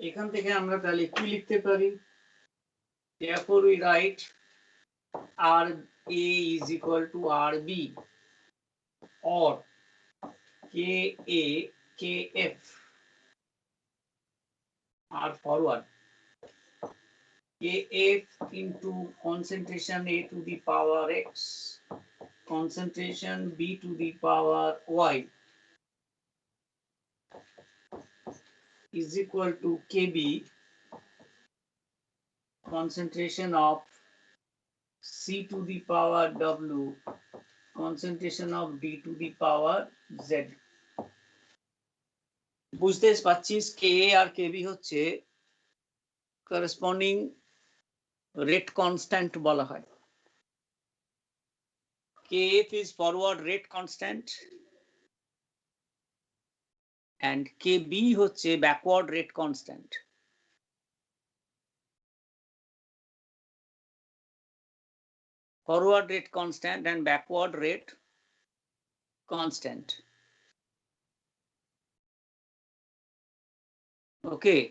এখান থেকে আমরা তাহলে কি লিখতে পারি? Therefore we write RA is equal to RB or KA KF are forward. KF into concentration A to the power X, concentration B to the power Y is equal to KB, concentration of C to the power W, concentration of D to the power Z. বুঝতে পারছিস কে আর কেবি হচ্ছে corresponding rate constant বলা হয়। KF is forward rate constant and KB হচ্ছে backward rate constant. Forward rate constant and backward rate constant. Okay.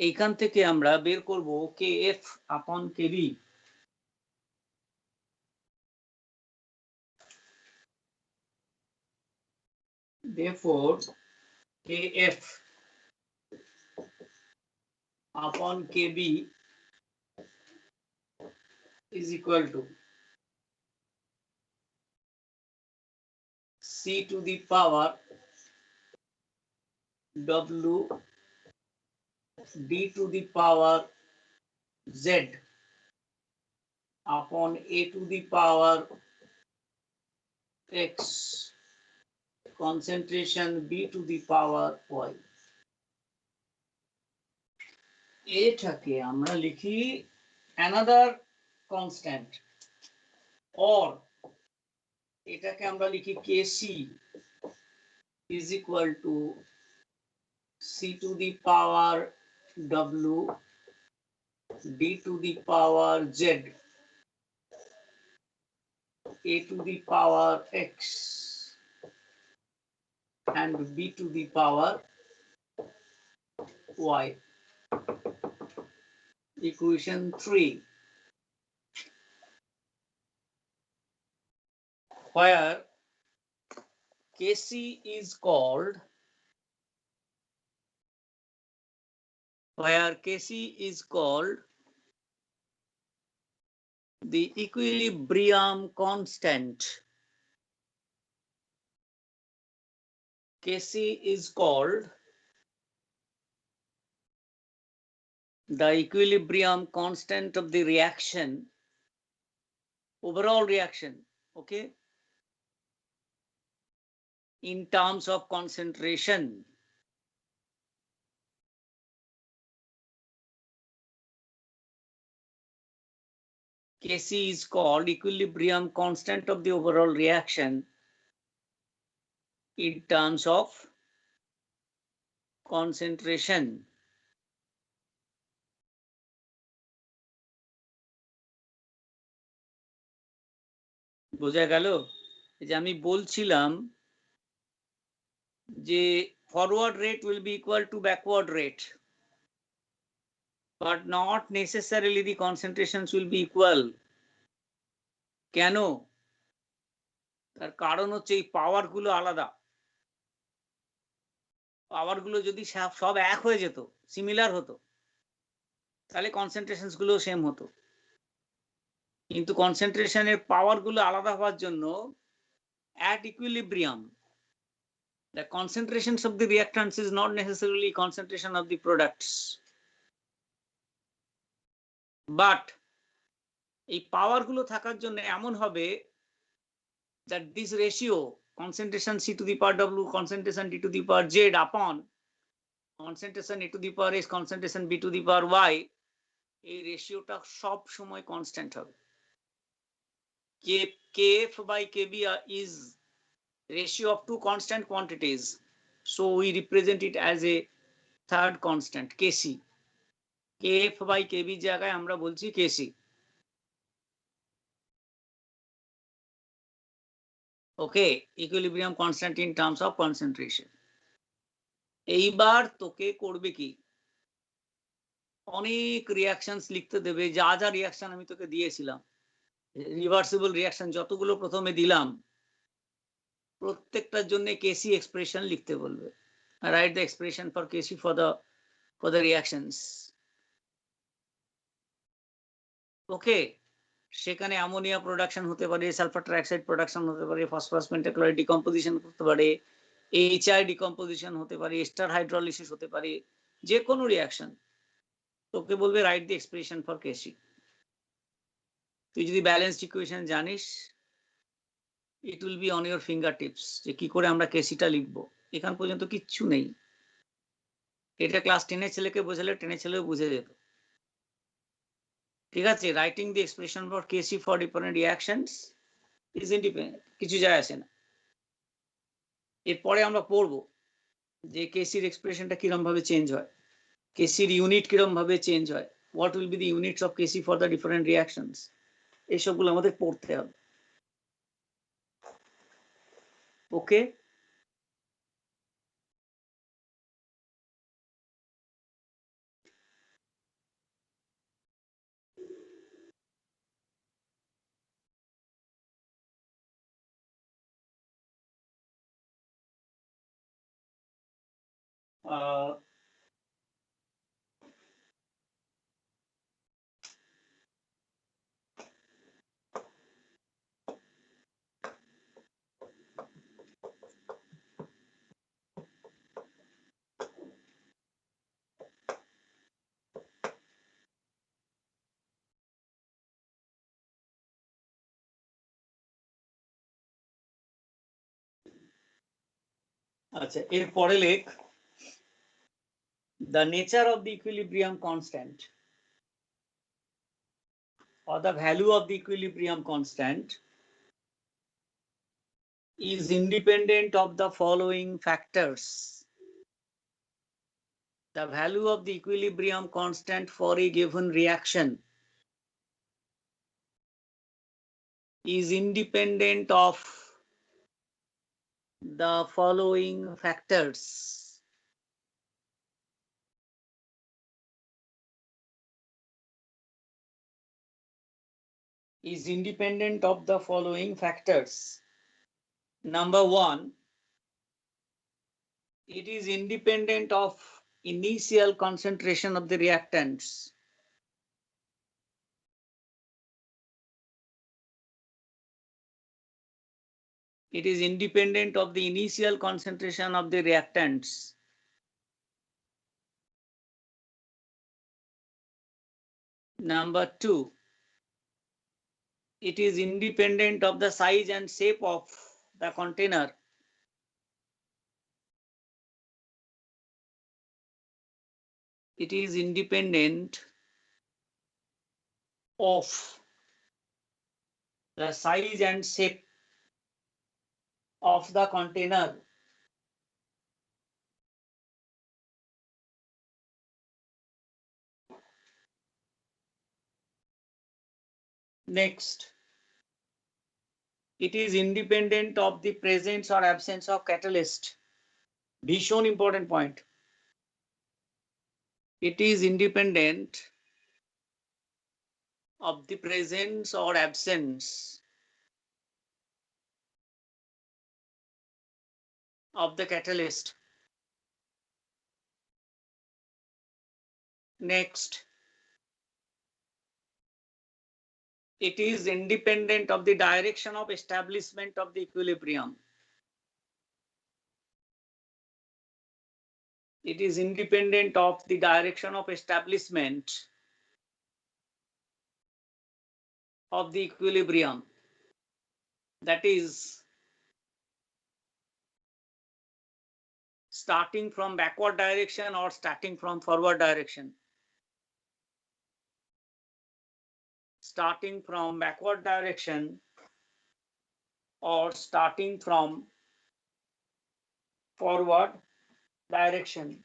এইখান থেকে আমরা বের করব KF upon KB. Therefore, KF upon KB is equal to C to the power W D to the power Z upon A to the power X, concentration B to the power Y. এটাকে আমরা লিখি another constant or এটাকে আমরা লিখি KC is equal to C to the power W D to the power Z A to the power X and B to the power Y. Equation 3, where KC is called the equilibrium constant. KC is called the equilibrium constant of the reaction, overall reaction, okay, in terms of concentration. KC is called equilibrium constant of the overall reaction in terms of concentration. বোঝা গেল? যে আমি বলছিলাম যে forward rate will be equal to backward rate, but not necessarily the concentrations will be equal. কেন? তার কারণ হচ্ছে এই পাওয়ার গুলো আলাদা। পাওয়ার গুলো যদি সব এক হয়ে যেত, সিমিলার হতো, তাহলে কনসেন্ট্রেশনস গুলো সেম হতো। কিন্তু কনসেন্ট্রেশনের পাওয়ার গুলো আলাদা হওয়ার জন্য at equilibrium the concentrations of the reactants is not necessarily concentration of the products, but এই পাওয়ার গুলো থাকার জন্য এমন হবে that this ratio concentration C to the power W, concentration D to the power Z upon concentration A to the power S, concentration B to the power Y, এই রেশিওটা সব সময় কনস্ট্যান্ট হবে। KF by KB is ratio of two constant quantities, so we represent it as a third constant KC. KF by KB জায়গায় আমরা বলছি KC। Okay, equilibrium constant in terms of concentration. এইবার তোকে করবে কি, অনেক রিয়াকশনস লিখতে দেবে, যা যা রিয়াকশন আমি তোকে দিয়েছিলাম, রিভার্সিবল রিয়াকশন যতগুলো প্রথমে দিলাম, প্রত্যেকটার জন্য কেসি এক্সপ্রেশন লিখতে বলবে। Write the expression for KC for the reactions. Okay, সেখানে অ্যামোনিয়া প্রোডাকশন হতে পারে, সালফার ট্রাইঅক্সাইড প্রোডাকশন হতে পারে, ফসফরাস পেন্টাক্লোরাইড ডিকম্পোজিশন হতে পারে, এইচআই ডিকম্পোজিশন হতে পারে, এস্টার হাইড্রোলিসিস হতে পারে, যে কোনো রিয়াকশন তোকে বলবে রাইট দি এক্সপ্রেশন ফর কেসি। তুই যদি ব্যালেন্সড ইকুয়েশন জানিস, it will be on your finger tips যে কি করে আমরা কেসিটা লিখবো। এখান পর্যন্ত কিচ্ছু নেই, এটা ক্লাস 10-এর ছেলেকে বোঝালে 10-এর ছেলেও বুঝে যেত। ঠিক আছে, writing the expression for KC for different reactions is independent, কিছু যায় আসে না। এরপরে আমরা পড়বো যে কেসির এক্সপ্রেশনটা কিরম ভাবে চেঞ্জ হয়, কেসির ইউনিট কিরম ভাবে চেঞ্জ হয়, what will be the units of KC for the different reactions, এইসবগুলো আমাদের পড়তে হবে। ওকে, আচ্ছা এরপরে লেখ, the nature of the equilibrium constant or the value of the equilibrium constant is independent of the following factors. The value of the equilibrium constant for a given reaction is independent of the following factors. Is independent of the following factors. Number one, it is independent of initial concentration of the reactants. It is independent of the initial concentration of the reactants. Number two, it is independent of the size and shape of the container. It is independent of the size and shape of the container. Next, it is independent of the presence or absence of catalyst. ভীষণ important point. It is independent of the presence or absence of the catalyst. Next, it is independent of the direction of establishment of the equilibrium. It is independent of the direction of establishment of the equilibrium. That is, starting from backward direction or starting from forward direction. Starting from backward direction or starting from forward direction.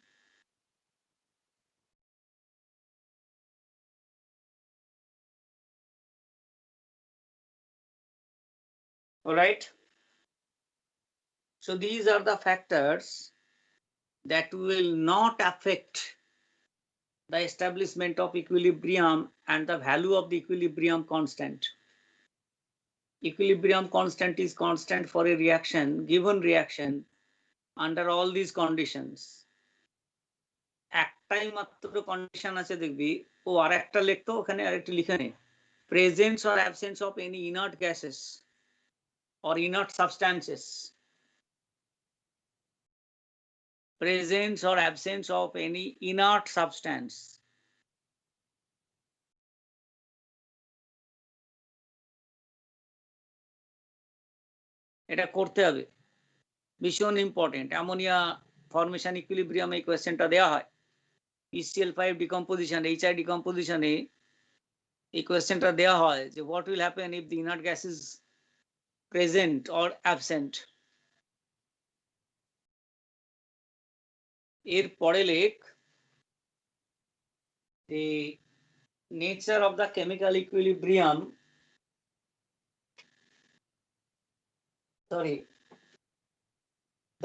All right. So these are the factors that will not affect the establishment of equilibrium and the value of the equilibrium constant. Equilibrium constant is constant for a reaction, given reaction, under all these conditions. একটাই মাত্র condition আছে দেখবি, ও আরেকটা লিখতো, ওখানে আরেকটা লিখে নে, presence or absence of any inert gases or inert substances. Presence or absence of any inert substance. এটা করতে হবে, ভীষণ ইম্পর্টেন্ট। অ্যামোনিয়া ফরমেশন ইকুইলিব্রিয়াম এই কোয়েশ্চেনটা দেওয়া হয়, PCl5 ডিকম্পোজিশন, HI ডিকম্পোজিশনে এই কোয়েশ্চেনটা দেওয়া হয় যে what will happen if the inert gas is present or absent. এর পরে লেখ the nature of the chemical equilibrium,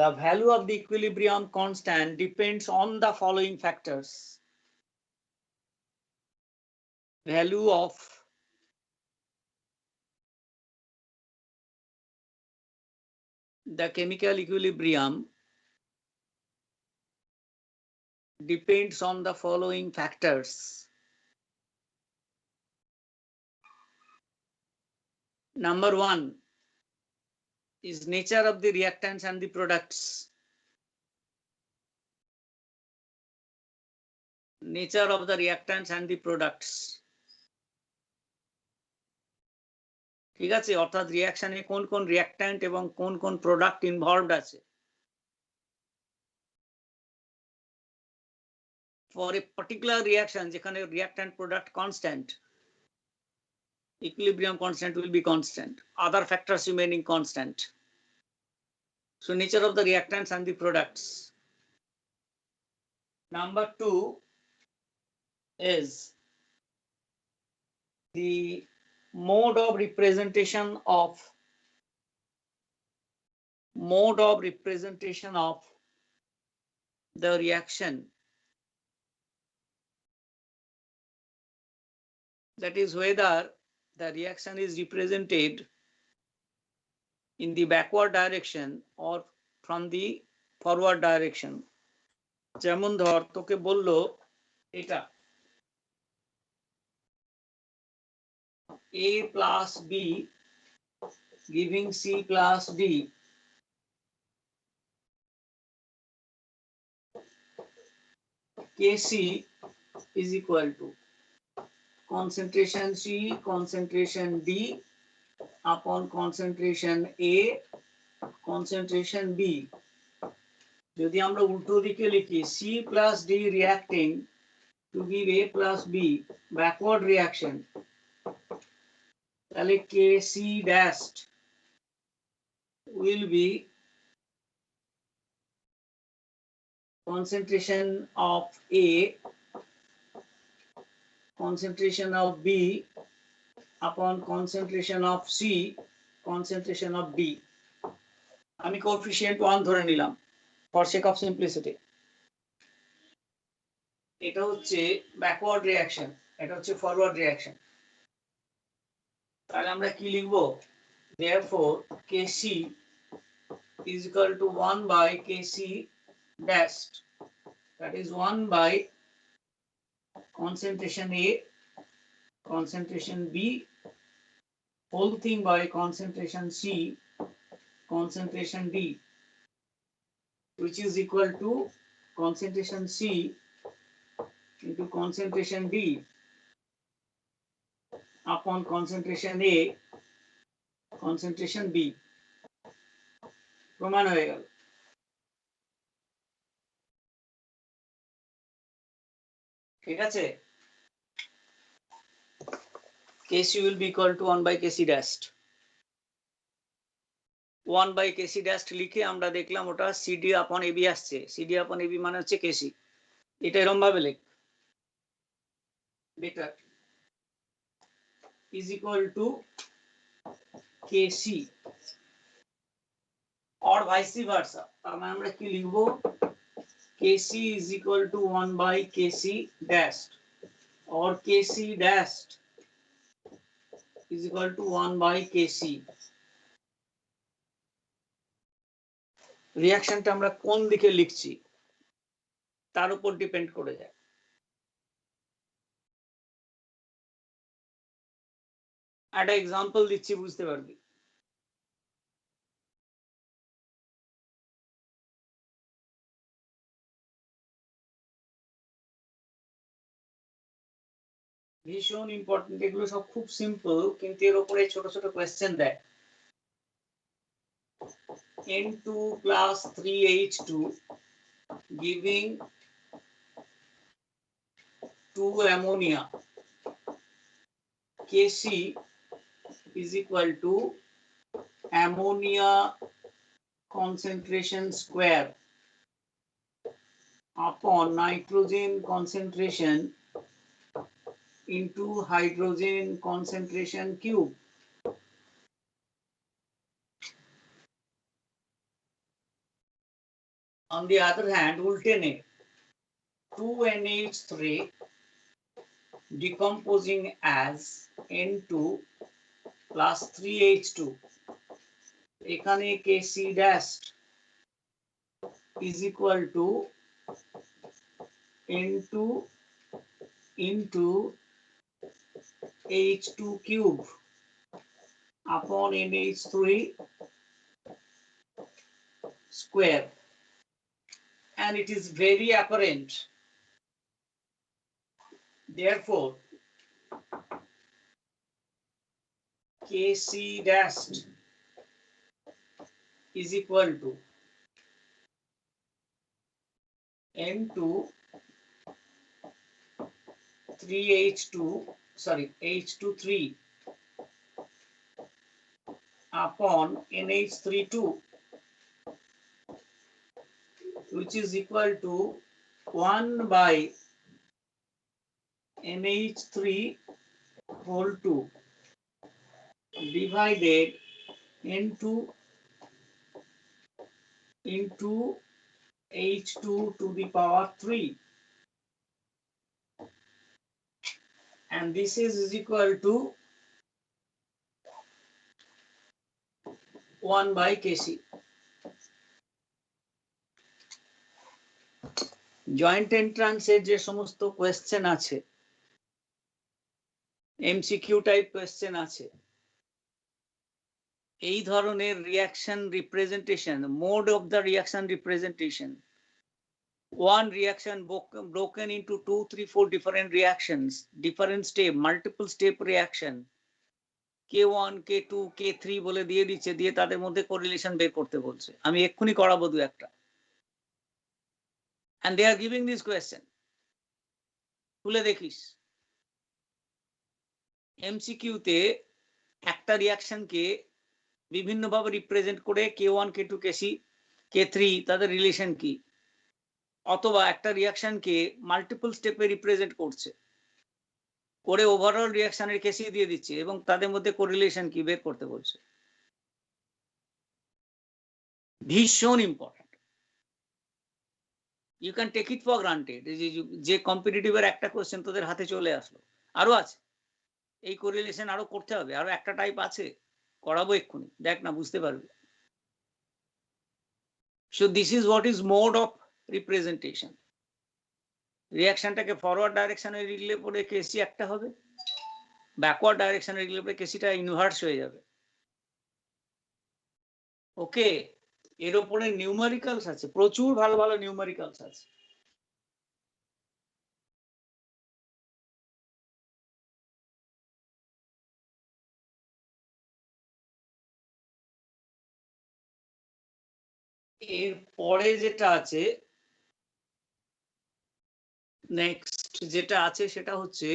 the value of the equilibrium constant depends on the following factors. Value of the chemical equilibrium depends on the following factors. Number one is nature of the reactants and the products. Nature of the reactants and the products. ঠিক আছে, অর্থাৎ রিঅ্যাকশনে কোন কোন reactant এবং কোন কোন product involved আছে। For a particular reaction, যেখানে reactant product constant, equilibrium constant will be constant, other factors remaining constant. So nature of the reactants and the products. Number two is the mode of representation of the reaction. That is whether the reaction is represented in the backward direction or from the forward direction. যেমন ধর তোকে বললো এটা A plus B giving C plus D, Kc is equal to concentration C, concentration D upon concentration A, concentration B. যদি আমরা উল্টো দিকে লিখি C plus D reacting to give A plus B backward reaction, তাহলে Kc dashed will be concentration of A, concentration of B upon concentration of C, concentration of D. আমি coefficient 1 ধরে নিলাম for sake of simplicity. এটা হচ্ছে backward reaction, এটা হচ্ছে forward reaction. তাহলে আমরা কি লিখবো? Therefore Kc is equal to 1 by Kc dashed, that is 1 by concentration A, concentration B, whole thing by concentration C, concentration D, which is equal to concentration C into concentration D upon concentration A, concentration B. প্রমাণ হয়ে গেল। ঠিক আছে, Kc will be equal to 1 by Kc dashed. 1 by Kc dashed লিখে আমরা দেখলাম ওটা CD upon AB আসছে, CD upon AB মানে হচ্ছে Kc। এটা এরকম ভাবে লিখ, better, is equal to Kc or vice versa, তার মানে আমরা কি লিখবো, Kc is equal to 1 by Kc dashed, or Kc dashed is equal to 1 by Kc. রিঅ্যাকশনটা আমরা কোন দিকে লিখছি তার উপর ডিপেন্ড করে যায়। একটা এক্সাম্পল দিচ্ছি, বুঝতে পারবি। ভীষণ ইম্পর্টেন্ট, এগুলো সব খুব সিম্পল, কিন্তু এর উপরে ছোট ছোট কোয়েশ্চেন দেয়। N2 plus 3H2 giving 2 ammonia, Kc is equal to ammonia concentration square upon nitrogen concentration into hydrogen concentration cube. On the other hand, ultane 2NH3 decomposing as N2 plus 3H2. এখানে Kc dashed is equal to N2 into H2 cube upon NH3 square, and it is very apparent. Therefore, Kc dashed is equal to N2 H23 upon NH32, which is equal to 1 by NH3 whole 2 divided N2 into H2 to the power 3, and this is equal to 1 by Kc. Joint এন্ট্রান্সের যে সমস্ত question আছে, MCQ type question আছে, এই ধরনের reaction representation, mode of the reaction representation, one reaction broken into 2, 3, 4 different reactions, different step, multiple step reaction, K1, K2, K3 বলে দিয়ে দিচ্ছে, দিয়ে তাদের মধ্যে কোরিলেশন বের করতে বলছে। আমি এক্ষুনি করাবো দু একটা, and they are giving this question, খুলে দেখিস। এমসিকিউ তে একটা রিঅ্যাকশনকে বিভিন্ন ভাবে রিপ্রেজেন্ট করে K1, K2, K3 তাদের রিলেশন কি, অথবা একটা রিঅ্যাকশনকে মাল্টিপল স্টেপে রিপ্রেজেন্ট করছে, করে ওভারঅল রিঅ্যাকশনের কেসি দিয়ে দিচ্ছে এবং তাদের মধ্যে কোরিলেশন কি বের করতে বলছে। ভীষণ important, you can take it for granted. যে কম্পিটিটিভের একটা কোশ্চেন তোদের হাতে চলে আসলো, আরো আছে, এই কোরিলেশন আরো করতে হবে, আরো একটা টাইপ আছে, করাবো এক্ষুনি, দেখ না বুঝতে পারবি। So this is what is mode of representation. রিঅ্যাকশনটাকে ফরওয়ার্ড ডাইরেকশনে লিখলে পরে কেসি একটা হবে, ব্যাকওয়ার্ড ডাইরেকশনে লিখলে পরে কেসিটা ইনভার্স হয়ে যাবে। ওকে, এর উপরে নিউমেরিক্যালস আছে, প্রচুর ভালো ভালো নিউমেরিক্যালস আছে। এর পরে যেটা আছে, নেক্সট যেটা আছে সেটা হচ্ছে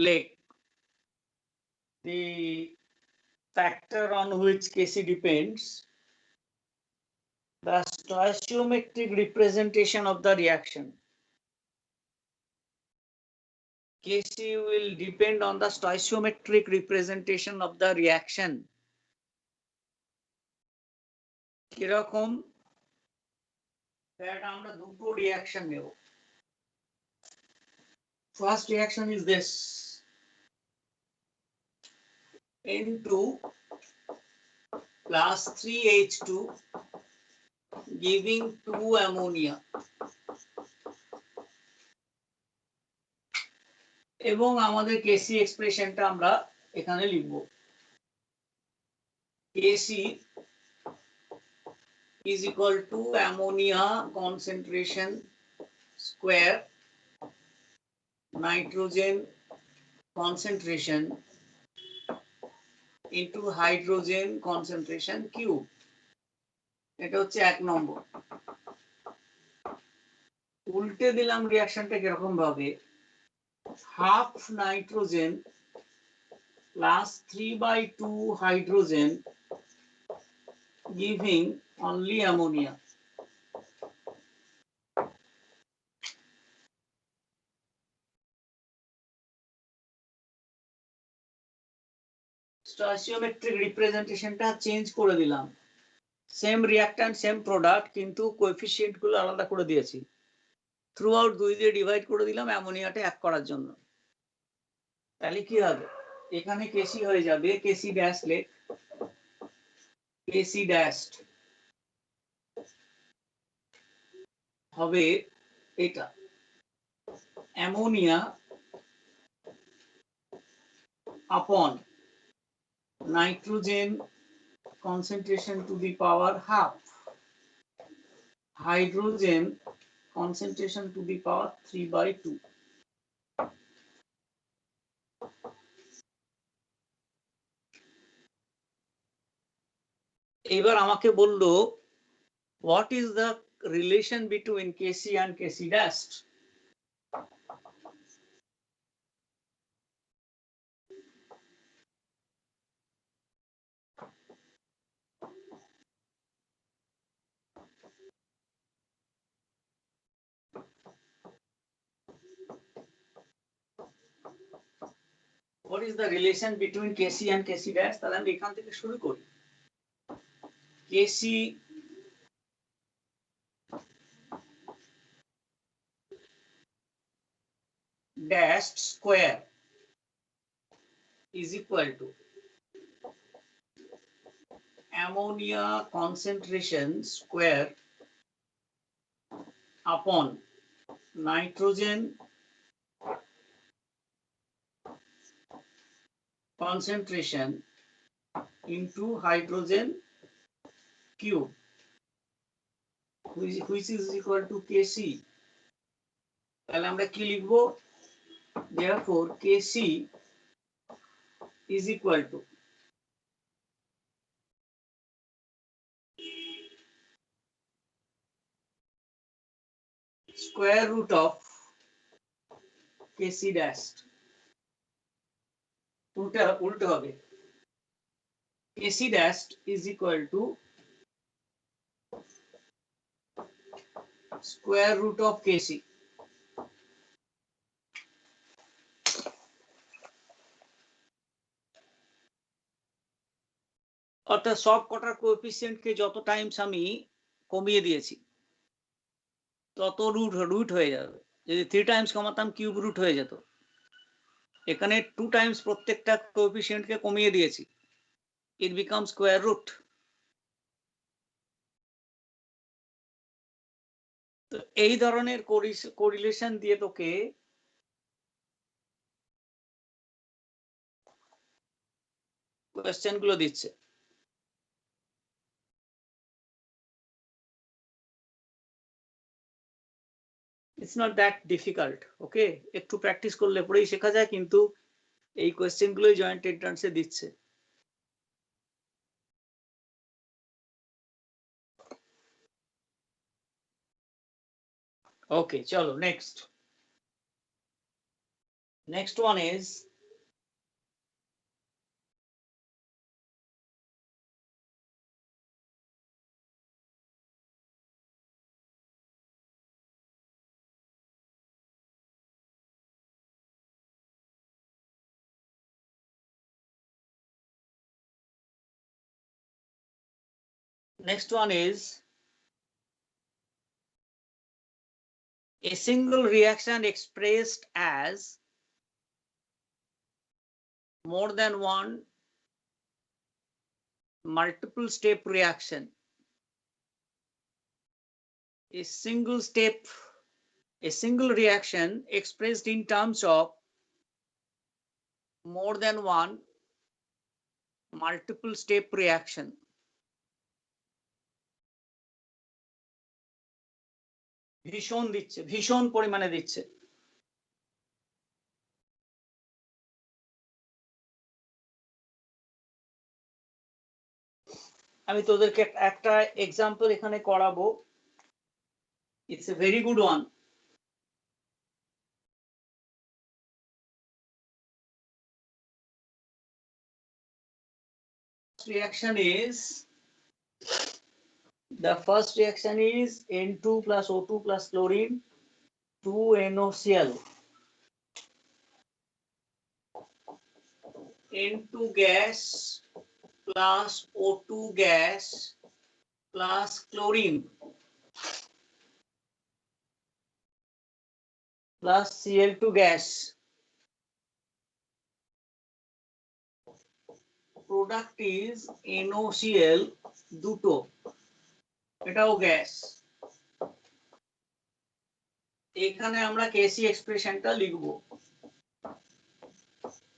lake, the factor on which Kc depends, the stoichiometric representation of the reaction. Kc will depend on the stoichiometric representation of the reaction. কিরকম that আমরা দুটো রিঅ্যাকশন নেব। First reaction is this: N2 plus 3H2 giving 2 ammonia, এবং আমাদের কেসি এক্সপ্রেশনটা আমরা এখানে লিখব। কেসি is equal to ammonia concentration square nitrogen concentration into hydrogen concentration cube। এটা হচ্ছে 1 নম্বর। উল্টে দিলাম রিঅ্যাকশনটা কিরকম ভাবে, half nitrogen plus 3/2 hydrogen giving only ammonia। Stoichiometric রিপ্রেজেন্টেশনটা চেঞ্জ করে দিলাম, সেম রিঅ্যাক্ট্যান্ট সেম প্রোডাক্ট, কিন্তু কোএফিসিয়েন্ট গুলো আলাদা করে দিয়েছি। থ্রু আউট 2 দিয়ে ডিভাইড করে দিলাম অ্যামোনিয়াটা 1 করার জন্য। তাহলে কি হবে, এখানে কেসি হয়ে যাবে কেসি ড্যাশ লেখ, কেসি ড্যাশ হবে এটা অ্যামোনিয়া আপন nitrogen concentration to the power half, hydrogen concentration to the power 3/2। এবার আমাকে বললো what is the relation between Kc and Kc dash? What is the relation between Kc and Kc dash? তাহলে আমি এখান থেকে শুরু করি। Kc dash square is equal to ammonia concentration square upon nitrogen concentration into hydrogen cube, which is equal to Kc। তাহলে আমরা কি লিখব, therefore Kc is equal to square root of Kc dash, উল্টো হবে, Kc dash is equal to square root of Kc। অর্থাৎ সব কটার কোএফিসিয়েন্টকে যত টাইমস আমি কমিয়ে দিয়েছি তত রুট হয়ে যাবে। যদি 3 টাইমস কমাতাম কিউব রুট হয়ে যেত, এখানে 2 টাইমস প্রত্যেকটা কোএফিসিয়েন্টকে কমিয়ে দিয়েছি, ইট বিকাম স্কোয়ার রুট। তো এই ধরনের কোরিলেশন দিয়ে তোকে কোয়েশ্চেন গুলো দিচ্ছে। ইটস নট দ্যাট ডিফিকাল্ট, ওকে, একটু প্র্যাকটিস করলে পরেই শেখা যায়, কিন্তু এই কোয়েশ্চেন গুলোই জয়েন্ট এন্ট্রান্সে দিচ্ছে। ওকে, চলো next. Next one is Next one is a single reaction expressed as more than one multiple step reaction. A single reaction expressed in terms of more than one multiple step reaction. ভীষণ পরিমাণে দিচ্ছে। আমি তোদেরকে একটা example এখানে করাবো। It's a very good one. The first reaction is N2 plus O2 plus chlorine 2NOCl. N2 gas plus O2 gas plus chlorine plus Cl2 gas. Product is NOCl দুটো, এটাও গ্যাস। এখানে আমরা Kc এক্সপ্রেশনটা লিখব।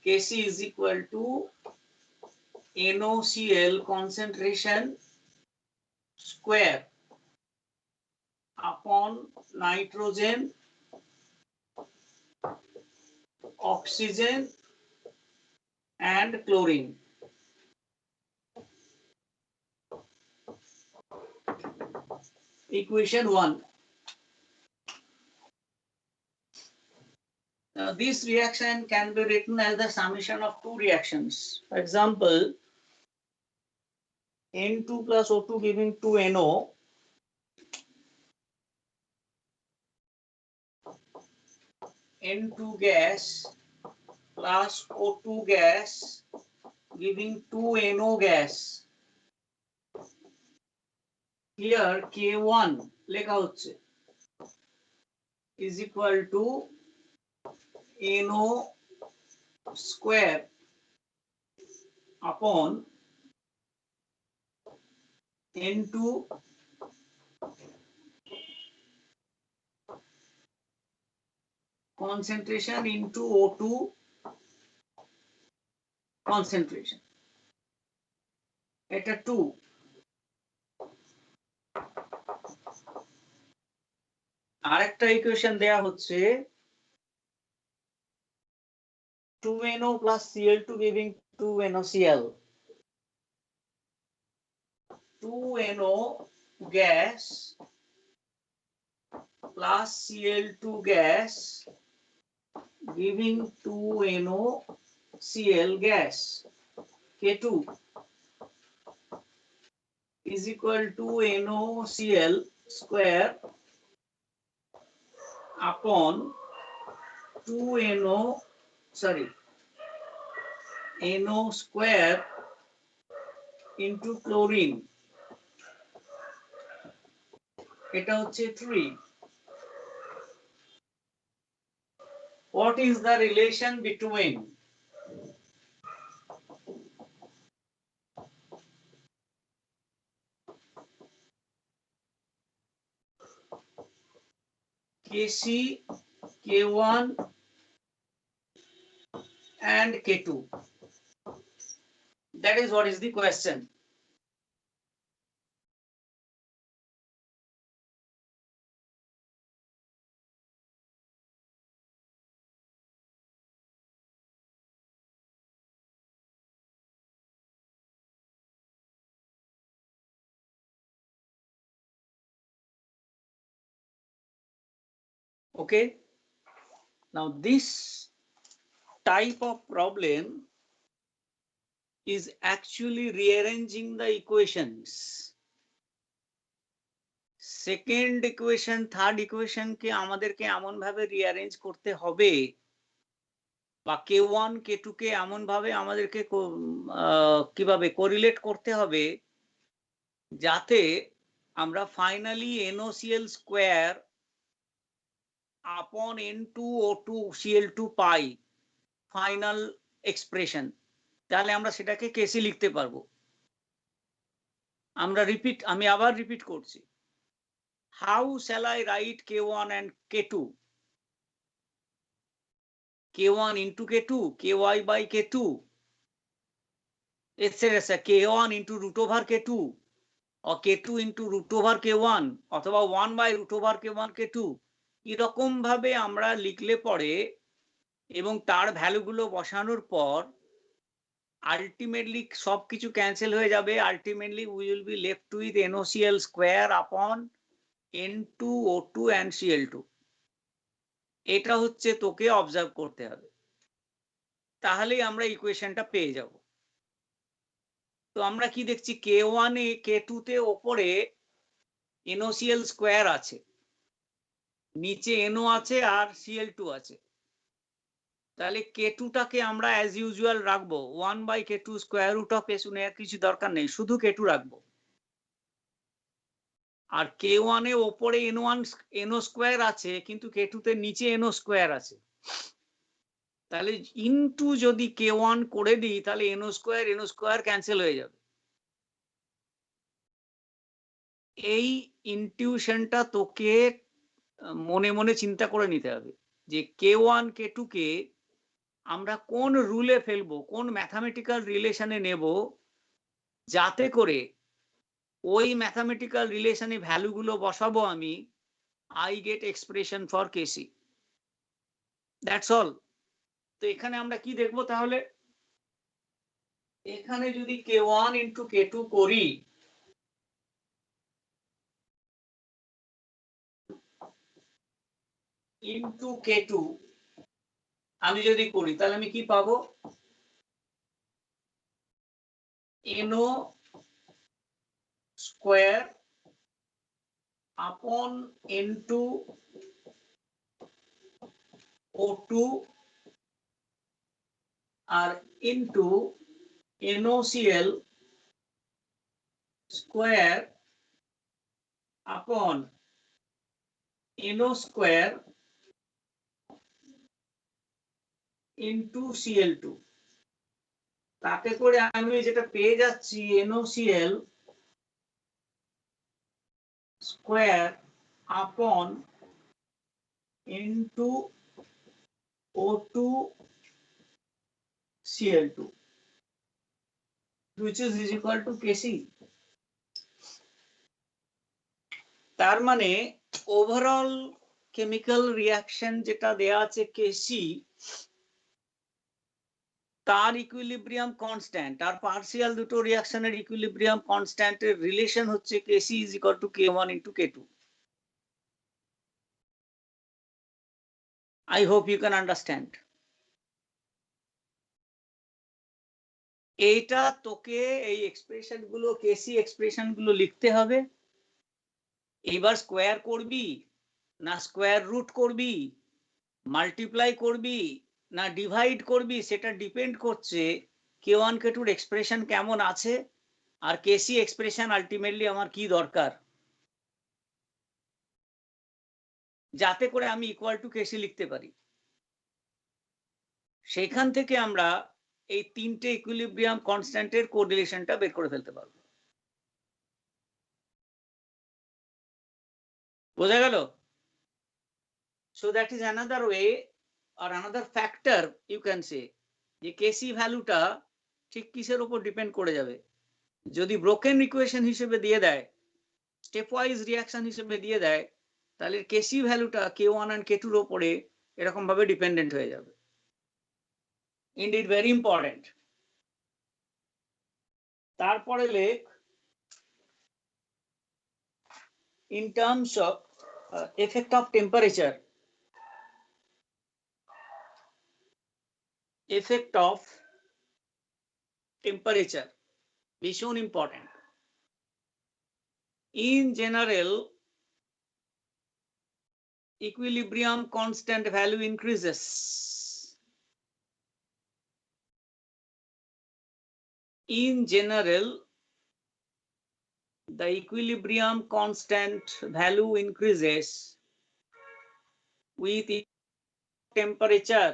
Kc is equal to NOCl concentration square upon nitrogen, oxygen and chlorine. Equation 1. Now, this reaction can be written as the summation of two reactions. For example, N2 plus O2 giving 2NO, N2 gas plus O2 gas giving 2NO gas. Here K1 লেখা হচ্ছে is equal to NO square upon N2 concentration into O2 concentration. এটা 2. আরেকটা equation দেয়া হচ্ছে 2NO plus Cl2 giving 2NOCl. 2NO gas plus Cl2 gas giving 2NOCl gas. K2 is equal to NOCl square upon NO square into chlorine. এটা হচ্ছে 3. What is the relation between Kc, K1 and K2? That is what is the question. Okay, now this type of problem is actually rearranging the equations. Second equation, third equation কে আমাদেরকে এমন ভাবে rearrange করতে হবে বা K1 K2 কে এমন ভাবে আমাদেরকে কিভাবে correlate করতে হবে যাতে আমরা ফাইনালি NOCl স্কোয়ার আপন N2O2 Cl2 পাই ফাইনাল এক্সপ্রেশন, তাহলে আমরা সেটাকে কেসি লিখতে পারবো। আমি আবার রিপিট করছি, how shall I right K1 and K2? K1 into K2, Ky by K2, etc. K1 into root over K2 or K2 into root over K1 অথবা 1 by root over K1 K2, এরকম ভাবে আমরা লিখলে পরে এবং তার ভ্যালুগুলো বসানোর পর আলটিমেটলি সবকিছু ক্যান্সেল হয়ে যাবে। Ultimately we will be left with NOCl square আপন N2O2 and Cl2। এটা হচ্ছে তোকে অবজার্ভ করতে হবে, তাহলেই আমরা ইকুয়েশনটা পেয়ে যাব। তো আমরা কি দেখছি, K1 এ K2 তে ওপরে NOCl স্কোয়ার আছে, নিচে NO আছে আর Cl2 আছে। তাহলে K2 টাকে আমরা অ্যাজ ইউজুয়াল রাখবো 1 by K2 square root of S, কিছু দরকার নেই, শুধু K2 রাখবো। আর K1 এ ওপরে NO স্কোয়ার আছে, কিন্তু K2 তে নিচে NO স্কোয়ার আছে। তাহলে ইনটু যদি K1 করে দিই, তাহলে NO স্কোয়ার ক্যান্সেল হয়ে যাবে। এই ইনটিউশনটা তোকে মনে মনে চিন্তা করে নিতে হবে যে K1 K2 কে আমরা কোন রুলে ফেলবো, কোন ম্যাথামেটিক্যাল রিলেশনে নেব, যাতে করে ওই ম্যাথামেটিক্যাল রিলেশনে ভ্যালুগুলো বসাবো আমি, I get expression for KC. That's all. তো এখানে আমরা কি দেখবো তাহলে, এখানে যদি K1 into K2 করি, into K2 আমি যদি করি, তাহলে আমি কি পাবো, NO স্কোয়ার আপন N2O2 আর ইনটু NOCl স্কোয়ার আপন NO স্কোয়ার ইনটু Cl2। তাতে করে আমি যেটা পেয়ে যাচ্ছি, NOCl স্কোয়ার আপন N2O2 Cl2 which is equal to Kc। তার মানে ওভারঅল কেমিক্যাল রিঅ্যাকশন যেটা দেয়া আছে Kc, তার ইকুইলিব্রিয়াম কনস্ট্যান্ট আর পার্সিয়াল দুটো রিঅ্যাকশনের ইকুইলিব্রিয়াম কনস্ট্যান্টের রিলেশন হচ্ছে Kc is equal to K1 into K2। I hope you can understand। এইটা তোকে এই এক্সপ্রেশন গুলো, কেসি এক্সপ্রেশন গুলো লিখতে হবে। এবার স্কোয়ার করবি না স্কোয়ার রুট করবি, মাল্টিপ্লাই করবি না ডিভাইড করবি, সেটা ডিপেন্ড করছে K1 K2 এক্সপ্রেশন কেমন আছে আর কেসি এক্সপ্রেশন আলটিমেটলি আমার কি দরকার, যাতে করে আমি ইকুয়াল টু কেসি লিখতে পারি। সেখান থেকে আমরা এই তিনটে ইকুইলিব্রিয়াম কনস্ট্যান্টের কোরিলেশনটা বের করে ফেলতে পারবো। বোঝা গেল? So that is another way or another factor you can say যে কেসি ভ্যালুটা ঠিক কিসের উপর ডিপেন্ড করে যাবে। যদি ব্রোকেন ইকুয়েশন হিসেবে দিয়ে দেয়, স্টেপ ওয়াইজ রিঅ্যাকশন হিসেবে দিয়ে দেয়, তাহলে কেসি ভ্যালুটা K1 and K2 এর উপরে এরকম ভাবে ডিপেন্ডেন্ট হয়ে যাবে। Indeed very important. তারপরে লেখ in terms of effect of temperature, effect of temperature ভীষণ important. In general, equilibrium constant value increases in general the equilibrium constant value increases with temperature.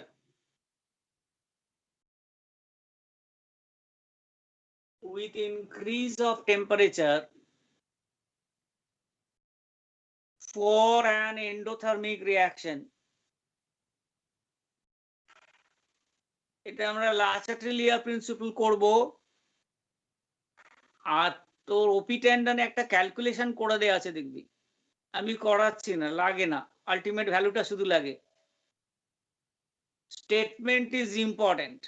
With increase of temperature for an endothermic reaction. এটা আমরা লাচাট্রিলিয়া principle করব। আর তোর ওপি টেন্ডনে একটা calculation করে দেয়া আছে দেখবি, আমি করাচ্ছি না, লাগে না, আলটিমেট ভ্যালুটা শুধু লাগে। Statement is important.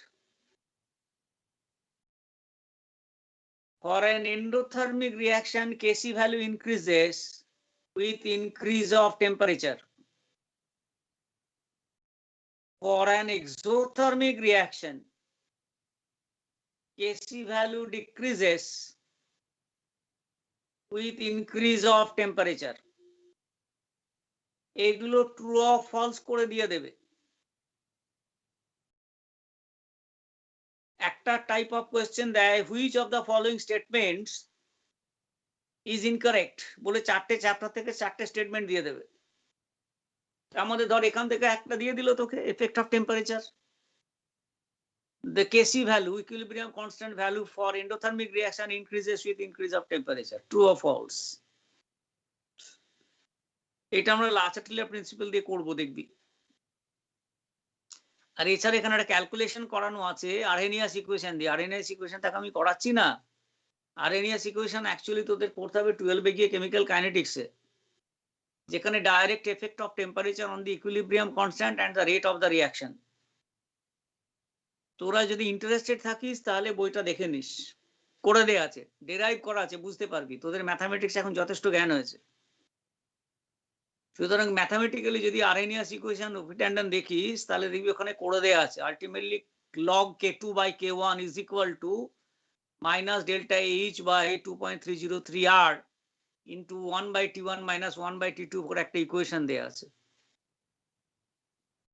For an endothermic reaction, Kc value increases with increase of temperature. For an exothermic reaction, Kc value decreases with increase of temperature. এগুলো ট্রু অর ফলস করে দিয়ে দেবে। একটা টাইপ অফ কোয়েশ্চেন দেয়, which of the following statements is incorrect বলে চারটে chapter থেকে চারটে স্টেটমেন্ট দিয়ে দেবে। তার মধ্যে ধর এখান থেকে একটা দিয়ে দিল তোকে, effect of temperature, the Kc value, equilibrium constant value for endothermic reaction increases with increase of temperature, true or false. এটা আমরা লাচাট্রিলিয়া প্রিন্সিপাল দিয়ে করব দেখবি। আর এছাড়া এখানে একটা ক্যালকুলেশন করানো আছে আরহেনিয়াস ইকুয়েশন দিয়ে। আরহেনিয়াস ইকুয়েশনটাকে আমি করাচ্ছি না, আরহেনিয়াস ইকুয়েশন অ্যাকচুয়ালি তোদের পড়তে হবে 12 গিয়ে কেমিক্যাল কাইনেটিক্সে, যেখানে direct effect of temperature on the equilibrium constant and the rate of the reaction. তোরা যদি ইন্টারেস্টেড থাকিস তাহলে বইটা দেখে নিস, করে দেয়া আছে, ডেরাইভ করা আছে, বুঝতে পারবি। তোদের ম্যাথামেটিক্স এখন যথেষ্ট জ্ঞান হয়েছে, সুতরাং ম্যাথামেটিক্যালি যদি আরহেনিয়াস ইকুয়েশন টেন্ডন দেখিস তাহলে দেখবি ওখানে করে দেয়া আছে। Ultimately log k2 by k1 is equal to minus delta H by 2.303 R into 1 by T1 minus 1 by T2 করে একটা ইকুয়েশন দেয়া আছে।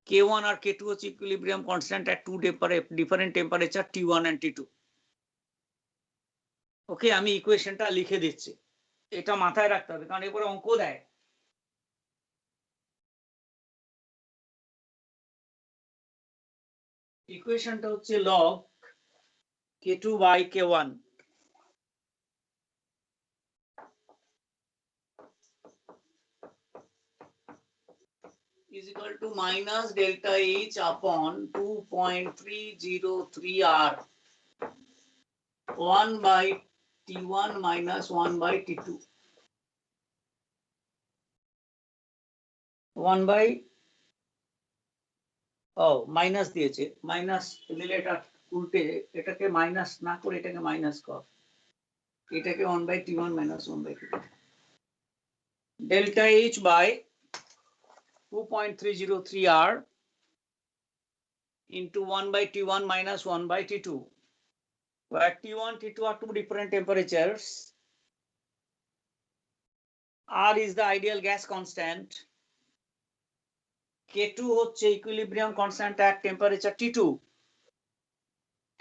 K1 আর K2 হচ্ছে equilibrium constant at two different temperature T1 and T2। ওকে, আমি ইকুয়েশনটা লিখে দিচ্ছি, এটা মাথায় রাখতে হবে কারণ এরপরে অঙ্ক দেয়। ইকুয়েশনটা হচ্ছে log k2 by k1 is equal to minus delta H upon 2.303 R 1 by T1 minus 1 by T2 1 by minus দিয়েছে, মাইনাস দিলে এটা উল্টে, এটাকে মাইনাস না করে এটাকে মাইনাস কর, এটাকে 1 by T1 minus 1 by T2 delta H by 2.303 R into 1 by T1 minus 1 by T2, where T1, T2 are two different temperatures. R is the ideal gas constant. K2 হচ্ছে equilibrium constant at temperature T2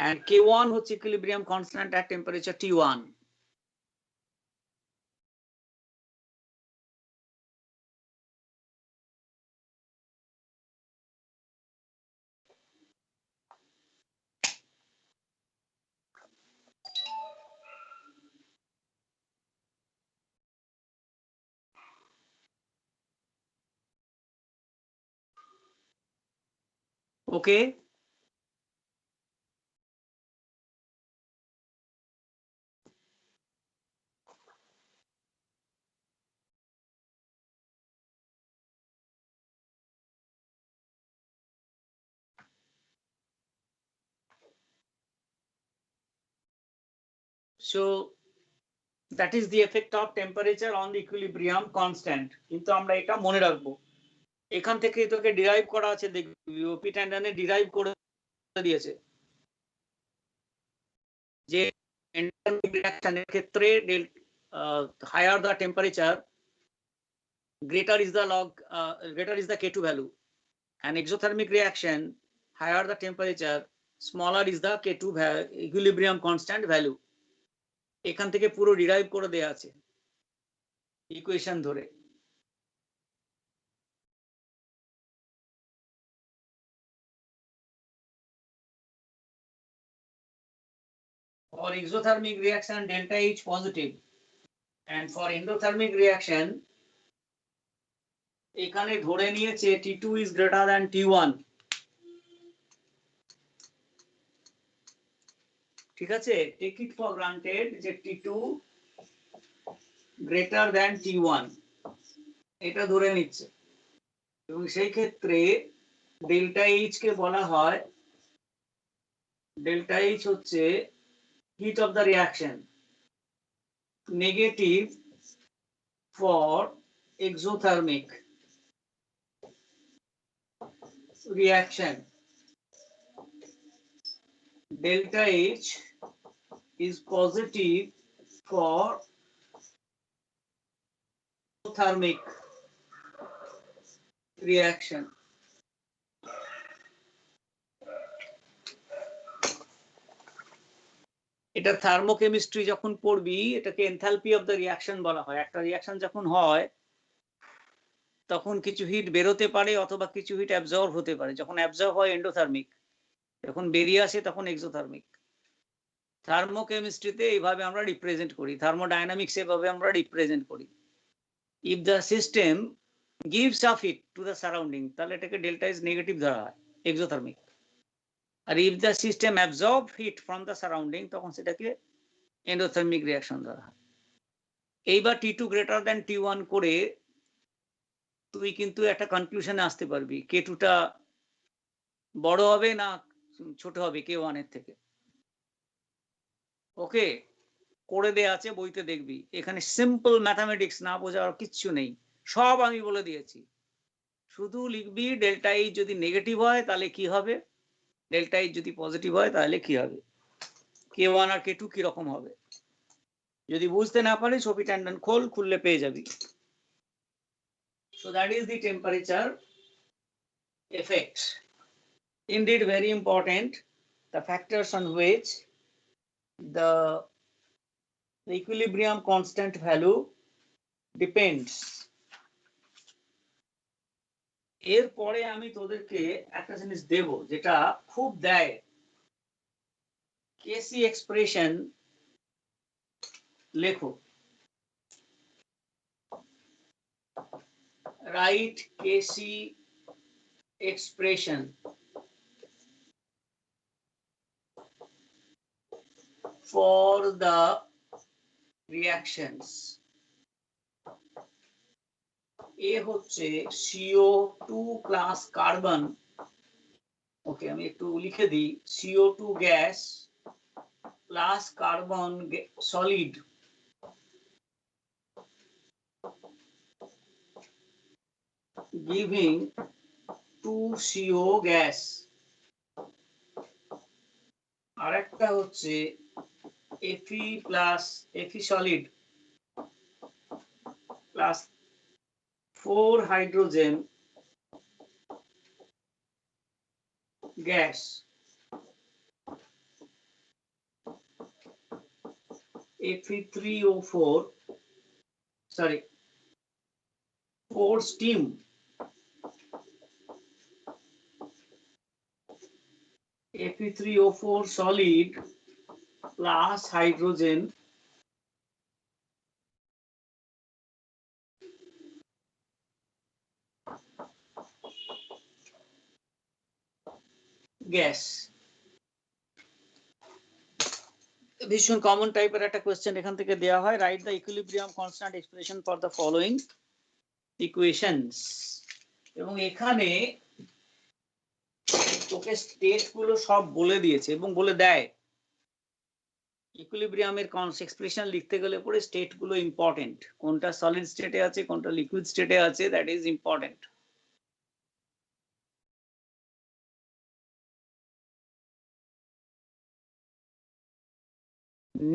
and K1 হচ্ছে equilibrium constant at temperature T1. Okay, so that is the effect of temperature on the equilibrium constant. কিন্তু আমরা এটা মনে রাখবো, এখান থেকে তোকে ডিরাইভ করা আছে দেখবি, ওপি টেন্ডনে ডিরাইভ করে দিয়েছে যে এন্ডোথেরমিক রিঅ্যাকশনের ক্ষেত্রে higher the temperature, greater is the K2 value, and exothermic reaction, higher the temperature, smaller is the K2 equilibrium constant value. এখান থেকে পুরো ডিরাইভ করে দেয়া আছে। ইকুয়েশন ধরে। For exothermic reaction, delta H positive, and for endothermic reaction, এখানে ধরে নিয়েছে T2 is greater than T1, ঠিক আছে? Take it for granted যে T2 greater than T1, এটা ধরে নিচ্ছে, এবং সেই ক্ষেত্রে ডেল্টা এইচ কে বলা হয়, ডেল্টা এইচ হচ্ছে heat of the reaction, negative for exothermic reaction. Delta H is positive for thermic reaction. এটা থার্মোকেমিস্ট্রি যখন পড়বি, এটাকে এনথালপি অফ দ্য রিয়াকশন বলা হয়। একটা রিয়াকশন যখন হয় তখন কিছু হিট বেরোতে পারে অথবা কিছু হিট অ্যাবজর্ব হতে পারে। যখন অ্যাবজর্ব হয় এন্ডোথার্মিক, যখন বেরিয়ে আসে তখন এক্সোথার্মিক। থার্মোকেমিস্ট্রিতে এইভাবে আমরা রিপ্রেজেন্ট করি, থার্মোডাইনামিক্স এভাবে আমরা রিপ্রেজেন্ট করি। If the system gives up heat to the surrounding, তাহলে এটাকে ডেল্টা ইজ নেগেটিভ ধরা হয়, এক্সোথার্মিক। আর if the system absorb heat from the surrounding, তখন সেটাকে এন্ডোথার্মিক রিয়াকশন ধরা হয়। এইবার T2 গ্রেটার দ্যান T1 করে তুই কিন্তু একটা কনক্লুশনে আসতে পারবি, K2 টা বড় হবে না ছোট হবে K1 এর থেকে। ওকে, করে দেয়া আছে, বইতে দেখবি। এখানে সিম্পল ম্যাথামেটিক্স, না বোঝার কিচ্ছু নেই, সব আমি বলে দিয়েছি। শুধু লিখবি ডেল্টা এইচ যদি নেগেটিভ হয় তাহলে কি হবে, ডেল্টা এইচ যদি পজিটিভ হয় তাহলে কি হবে, K1 আর K2 কি রকম হবে। যদি বুঝতে না পারিস ছবি ট্যান্ডন খোল, খুললে পেয়ে যাবি। So that is the temperature effect. Indeed very important, the factors on which the equilibrium constant value depends. এরপরে আমি তোদেরকে একটা জিনিস দেব যেটা খুব দেয়, কেসি এক্সপ্রেশন লেখো, write KC expression for the reactions. এ হচ্ছে CO2 প্লাস কার্বন, ওকে আমি একটু লিখে দিই, CO2 gas plus carbon solid giving 2CO gas. আরেকটা হচ্ছে Fe plus Fe solid plus 4 hydrogen gas, Fe3O4, sorry 4 steam, Fe3O4 solid plus hydrogen gas. ভীষণ common টাইপের একটা কোয়েশ্চেন এখান থেকে দেওয়া হয়, write the equilibrium constant expression for the following equations. এবং এখানে তোকে স্টেট গুলো সব বলে দিয়েছে এবং বলে দেয়, ইকুইলিব্রিয়ামের এক্সপ্রেশন লিখতে গেলে পরে স্টেট গুলো ইম্পর্টেন্ট, কোনটা সলিড স্টেটে আছে কোনটা লিকুইড স্টেটে আছে, দ্যাট ইজ ইম্পর্টেন্ট।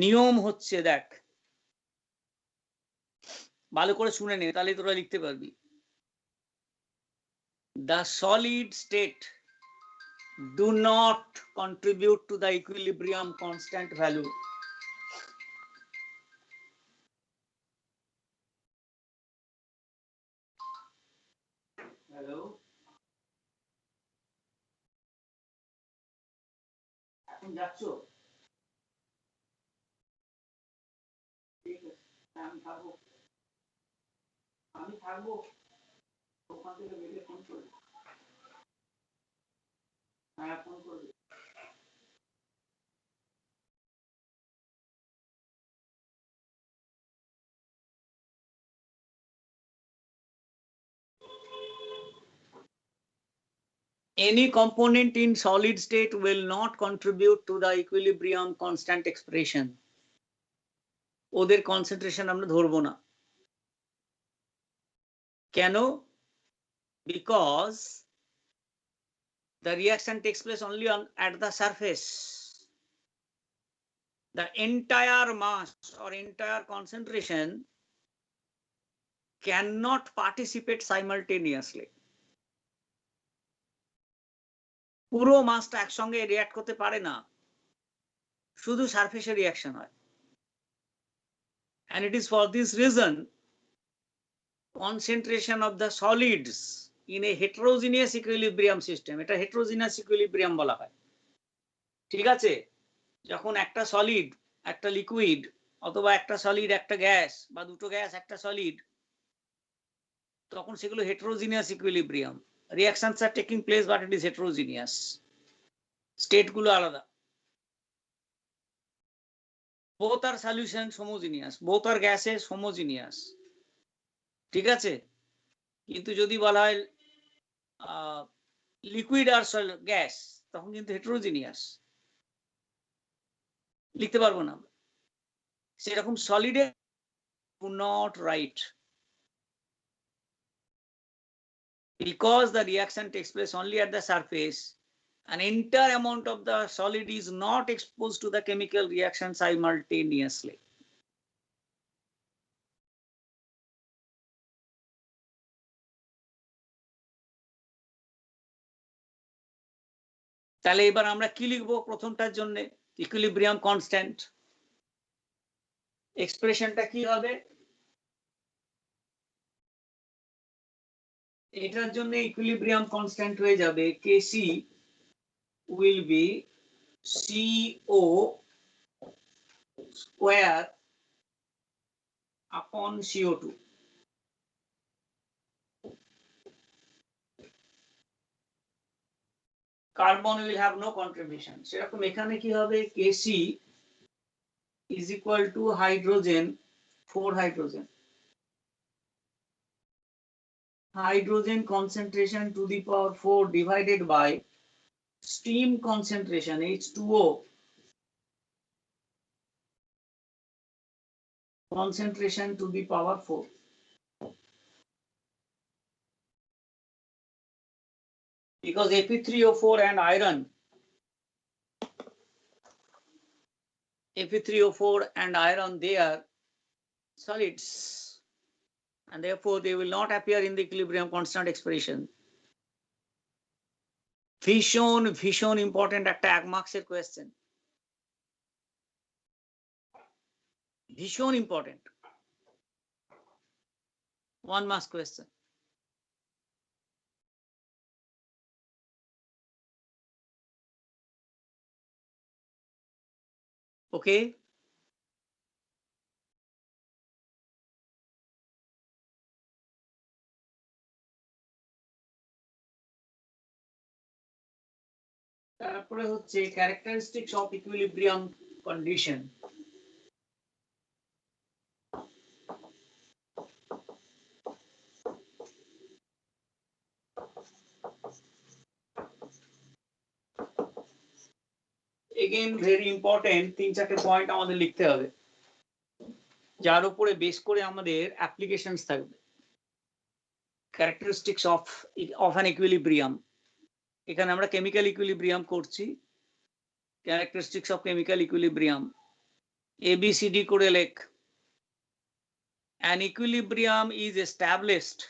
নিয়ম হচ্ছে, দেখ ভালো করে শুনে নে, তাহলে তোরা লিখতে পারবি। The solid state do not contribute to the equilibrium constant value. Hello, এখন যাচ্ছ? ঠিক আছে, আমি থাকবো। আমি থাকবো, ওখান থেকে বেরিয়ে ফোন করবি। হ্যাঁ, ফোন করবি। Any component in solid state will not contribute to the equilibrium constant expression. ওদের কনসেন্ট্রেশন আমরা ধরবো না। কেন? Because the reaction takes place only at the surface. The entire mass or entire concentration cannot participate simultaneously. পুরো মাসটা একসঙ্গে react করতে পারে না, শুধু সারফেসে রিঅ্যাকশন হয়। And it is for this reason concentration of the solids in a heterogeneous equilibrium system, এটা heterogeneous equilibrium বলা হয়। ঠিক আছে, যখন একটা সলিড একটা লিকুইড অথবা একটা সলিড একটা গ্যাস বা দুটো গ্যাস একটা সলিড, তখন সেগুলো heterogeneous equilibrium. Reactions are taking place but it is heterogeneous, state গুলো আলাদা। both are solutions homogeneous, both are gases homogeneous, ঠিক আছে। কিন্তু যদি বলা হয় লিকুইড আর গ্যাস, তখন কিন্তু হেটেরোজিনিয়াস, লিখতে পারবো না। সেরকম সলিডে not right, because the reaction takes place only at the surface, an entire amount of the solid is not exposed to the chemical reaction simultaneously. তাহলে এবার আমরা কি লিখবো প্রথমটার জন্য? Equilibrium constant. এক্সপ্রেশনটা কি হবে? এটার জন্য ইকুইলিব্রিয়াম কনস্ট্যান্ট হয়ে যাবে Kc will be CO square upon CO2. Carbon will have no contribution. সেরকম এখানে কি হবে? Kc is equal to hydrogen, 4 hydrogen. Hydrogen concentration to the power 4 divided by steam concentration H2O concentration to the power 4. Because Fe3O4 and iron, Fe3O4 and iron, they are solids, and therefore they will not appear in the equilibrium constant expression. ভীষণ important একটা 1 মার্কসের question, ভীষণ important 1 marks question. Okay, তারপরে হচ্ছে characteristics of equilibrium condition. Again very important, 3-4টে point আমাদের লিখতে হবে, যার উপরে বেস করে আমাদের অ্যাপ্লিকেশনস থাকবে। ক্যারেক্টারিস্টিক্স অফ অ্যান ইকুইলিব্রিয়াম, এখানে আমরা কেমিক্যাল ইকুইলিব্রিয়াম করছি। Characteristics of chemical equilibrium ABCD করে লেখ। An equilibrium is established,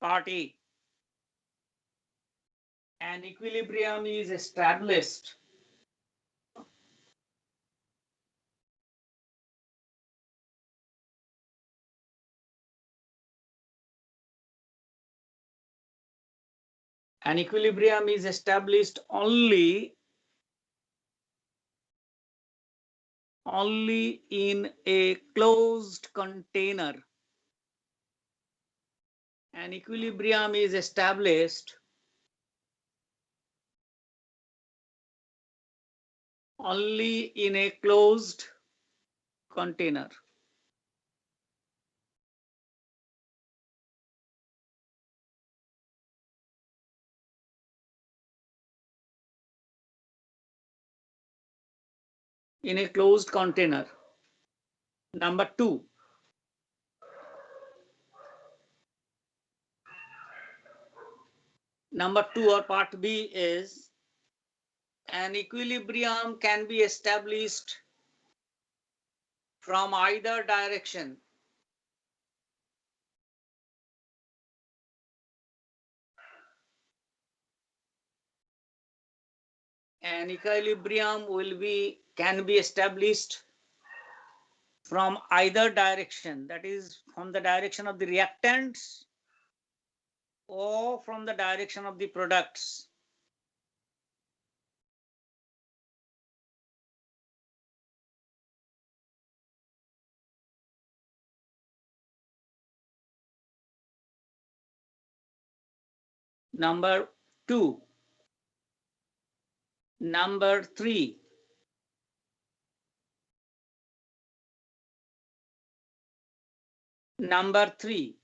part A. An equilibrium is established An equilibrium is established only in a closed container. An equilibrium is established only in a closed container. In a closed container. Number 2. Number 2 or part B is an equilibrium can be established from either direction. An equilibrium can be established from either direction, that is from the direction of the reactants or from the direction of the products. Number 2. Number 3. Number 3.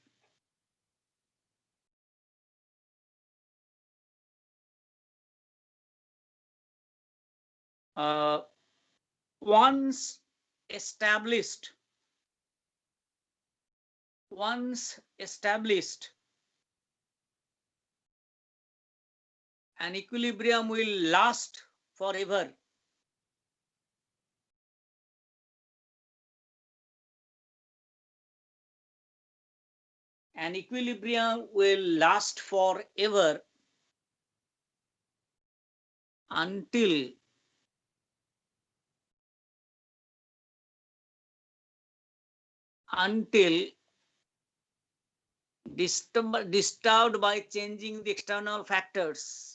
Once established, an equilibrium will last forever. An equilibrium will last forever until disturbed by changing the external factors.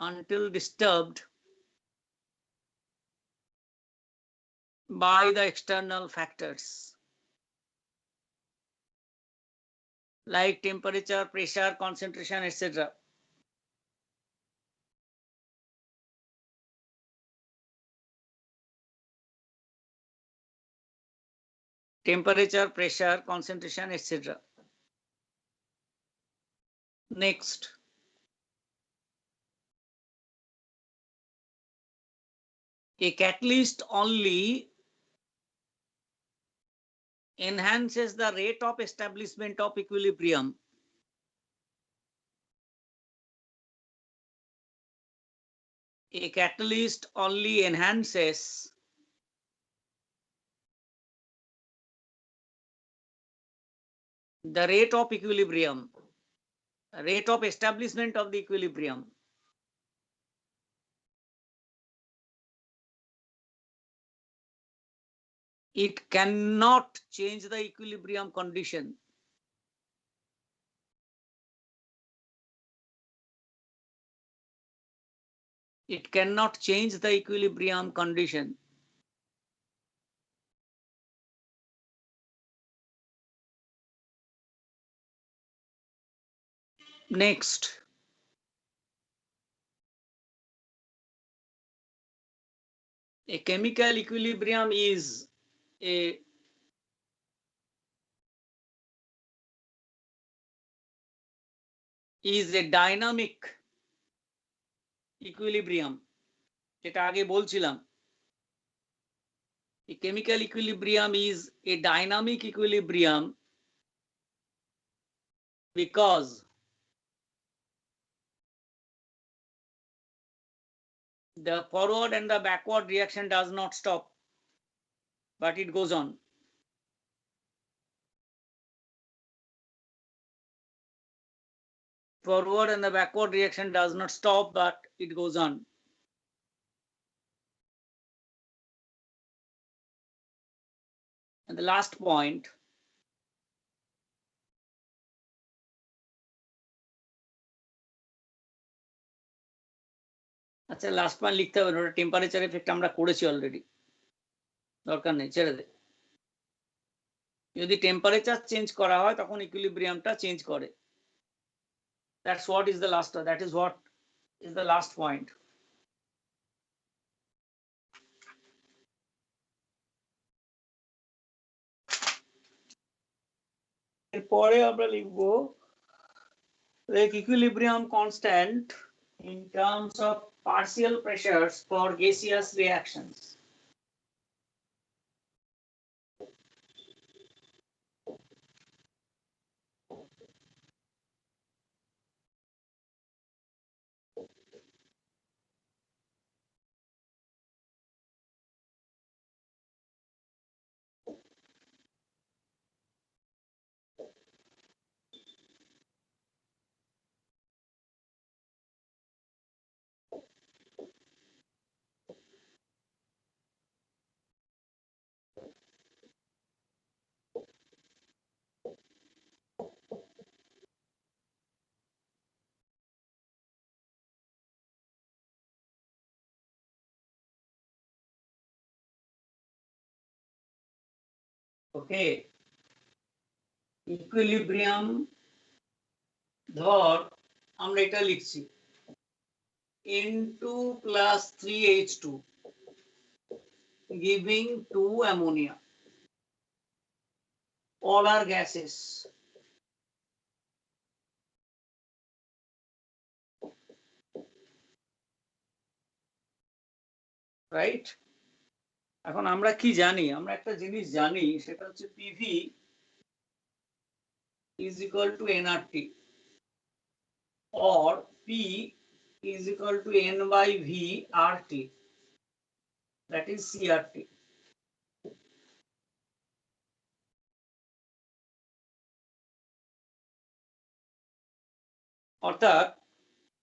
Until disturbed by the external factors like temperature, pressure, concentration, etc. Temperature, pressure, concentration, etc. Next, a catalyst only enhances the rate of establishment of equilibrium. A catalyst only enhances the rate of equilibrium, rate of establishment of the equilibrium. It cannot change the equilibrium condition. It cannot change the equilibrium condition. Next, a chemical equilibrium is a dynamic equilibrium, যেটা আগে বলছিলাম। A chemical equilibrium is a dynamic equilibrium because the forward and the backward reaction does not stop, but it goes on. Forward and the backward reaction does not stop, but it goes on. And the last point, আচ্ছা last point লিখতে হবে, ওটা temperature effect আমরা করেছি already, দরকার নেই, ছেড়ে দে। যদি টেম্পারেচার চেঞ্জ করা হয় তখন ইকুইলিব্রিয়ামটা চেঞ্জ করে। That's what is the last, that is what is the last point. এরপরে আমরা লিখবো like equilibrium constant in terms of partial pressures for gaseous reactions. Okay, equilibrium ধর আমরা এটা লিখছি N2 plus 3H2 giving 2 ammonia. All are gases. Right? এখন আমরা কি জানি, আমরা একটা জিনিস জানি, সেটা হচ্ছে PV is equal to nRT or P is equal to N by V RT, that is CRT. অর্থাৎ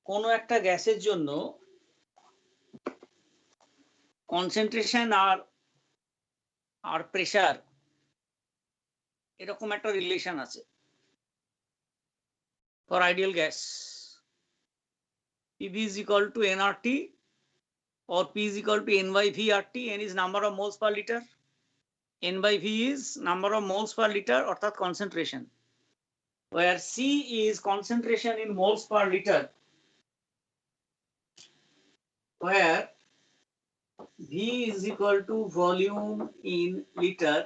কোনো একটা গ্যাসের জন্য কনসেন্ট্রেশন আর প্রেসার এরকম একটা রিলেশন আছে for ideal gas. PV is equal to nRT or P is equal to N by V RT. N is number of moles per liter, N by V is number of moles per liter অর্থাৎ concentration, where C is concentration in moles per liter, where V is equal to volume in liter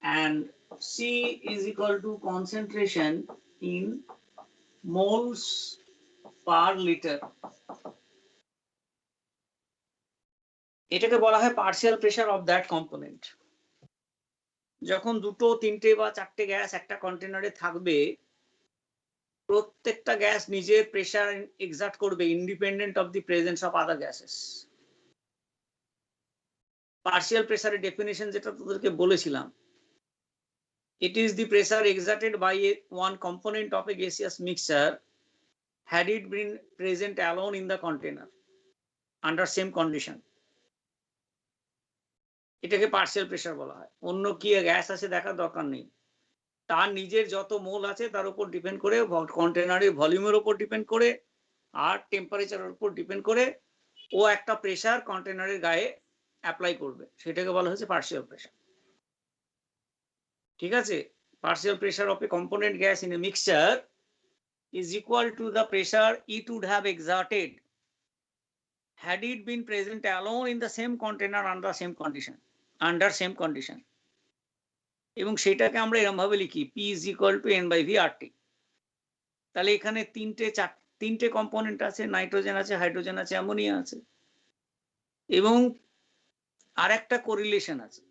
and C is equal to concentration in moles per liter. এটাকে বলা হয় partial pressure of that component. যখন দুটো তিনটে বা চারটে gas একটা কন্টেনারে থাকবে, প্রত্যেকটা গ্যাস নিজের প্রেসার এক্সার্ট করবে independent of the presence of other gases. Partial প্রেসারের ডেফিনেশন যেটা তোদেরকে বলেছিলাম, it is the pressure exerted by one component of a gaseous mixture had it been present alone in the container under same condition. এটাকে partial pressure বলা হয়। অন্য কি gas আছে দেখার দরকার নেই, তার নিজের যত মোল আছে তার উপর ডিপেন্ড করে, কন্টেনারের ভলিউমের উপর ডিপেন্ড করে আর টেম্পারেচারের উপর ডিপেন্ড করে ও একটা প্রেসার কন্টেনারের গায়ে অ্যাপ্লাই করবে, সেটাকে বলা হচ্ছে পার্শিয়াল প্রেসার। ঠিক আছে, partial pressure of a component gas in a mixture is equal to the pressure it would have exerted had it been present alone in the same container under same condition. এবং সেটাকে আমরা এরকম ভাবে লিখি P is equal to N by V RT। তাহলে এখানে তিনটে component আছে, নাইট্রোজেন আছে, হাইড্রোজেন আছে, অ্যামোনিয়া আছে, এবং আর একটা কোরিলেশন আছে,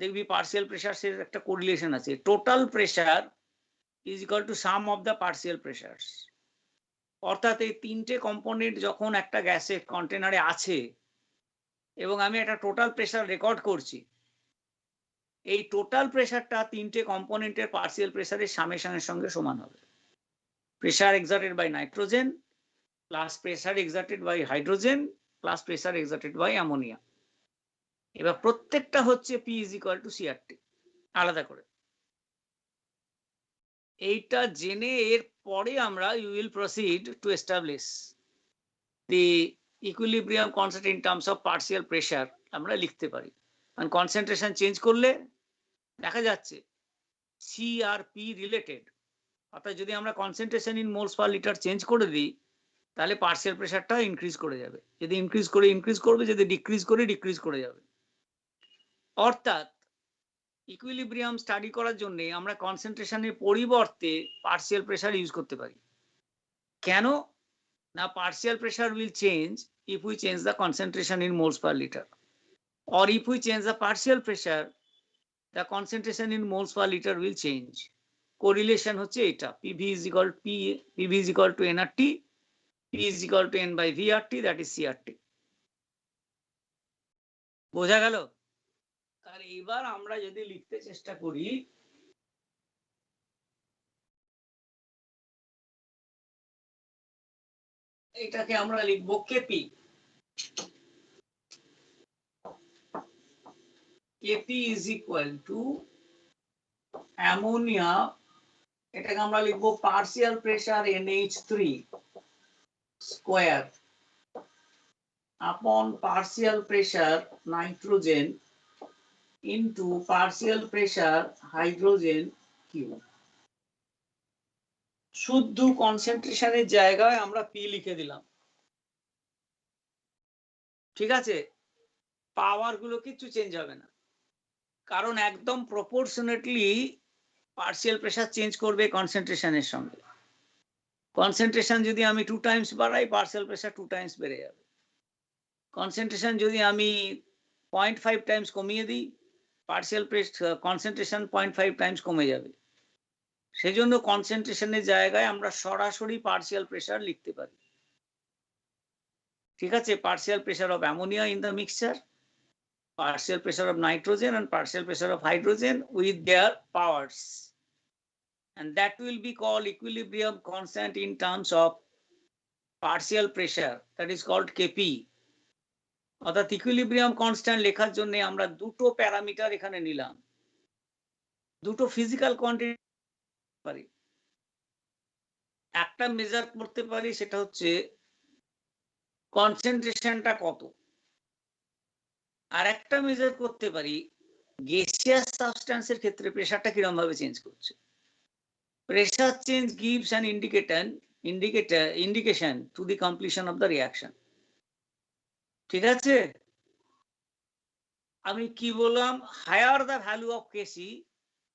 দেখবি পার্শিয়াল প্রেসার এর একটা কোরিলেশন আছে, total pressure is equal to sum of the partial pressures। অর্থাৎ এই তিনটে কম্পোনেন্ট যখন একটা গ্যাসের কন্টেনারে আছে এবং আমি একটা টোটাল প্রেসার রেকর্ড করছি, এই টোটাল প্রেসারটা তিনটে কম্পোনেন্টের পার্শিয়াল প্রেসারের সামেশনের সঙ্গে সমান হবে। Pressure exerted by nitrogen plus pressure exerted by hydrogen plus pressure exerted by ammonia. এবার প্রত্যেকটা হচ্ছে P is equal to CRT আলাদা করে। এইটা জেনে এর পরে আমরা you will proceed to establish the equilibrium constant in terms of partial pressure আমরা লিখতে পারি। কারণ কনসেন্ট্রেশন চেঞ্জ করলে দেখা যাচ্ছে সি আর পি রিলেটেড, অর্থাৎ যদি আমরা concentration in moles per litre change করে দিই তাহলে পার্শিয়াল প্রেশারটা ইনক্রিজ করে যাবে, যদি ইনক্রিজ করবে, যদি ডিক্রিজ করে যাবে। অর্থাৎ ইকুইলিব্রিয়াম স্টাডি করার জন্য আমরা কনসেন্ট্রেশনের পরিবর্তে পার্শিয়াল প্রেশার ইউজ করতে পারি। কেন না, partial pressure will change if we change the concentration in moles per litre, or if we change the partial pressure the concentration in moles per liter will change. Correlation হচ্ছে এটা, PV is equal to nRT, P is equal to N by VRT, that is CRT. বোঝা গেল? তাহলে এবার আমরা যদি লিখতে চেষ্টা করি, এটাকে আমরা লিখবো KP. Kp is equal to ammonia, এটাকে আমরা লিখবো পার্শিয়াল প্রেশার NH3 স্কয়ার আপন partial pressure nitrogen into partial pressure hydrogen cube. শুদ্ধ কনসেন্ট্রেশনের জায়গায় আমরা পি লিখে দিলাম, ঠিক আছে? পাওয়ার গুলো কিছু চেঞ্জ হবে না, কারণ একদম প্রপোর্শনেটলি পার্শিয়াল প্রেশার চেঞ্জ করবে কনসেন্ট্রেশনের সঙ্গে। কনসেন্ট্রেশন যদি আমি 2 টাইমস বাড়াই পার্শিয়াল প্রেশার 2 টাইমস বেড়ে যাবে। কনসেন্ট্রেশন যদি আমি 0.5 টাইমস কমিয়ে দিই পার্শিয়াল প্রেশার কনসেন্ট্রেশন 0.5 টাইমস কমে যাবে। সেজন্য কনসেন্ট্রেশনের জায়গায় আমরা সরাসরি পার্শিয়াল প্রেশার লিখতে পারি, ঠিক আছে? Partial pressure of ammonia in the mixture, partial pressure of nitrogen and partial pressure of hydrogen with their powers, and that will be called equilibrium constant in terms of partial pressure, that is called Kp. অর্থাৎ equilibrium constant লেখার জন্য আমরা দুটো parameter এখানে নিলাম, দুটো physical quantity পারি। একটা মেজার করতে পারি, সেটা হচ্ছে কনসেন্ট্রেশনটা কত, আর একটা মেজার করতে পারি গ্যাসিয়াস সাবস্ট্যান্সের ক্ষেত্রে প্রেসারটা কিরকম ভাবে চেঞ্জ করছে। Pressure change gives an indication to the completion of the reaction, ঠিক আছে? আমি কি বললাম, higher the value of KC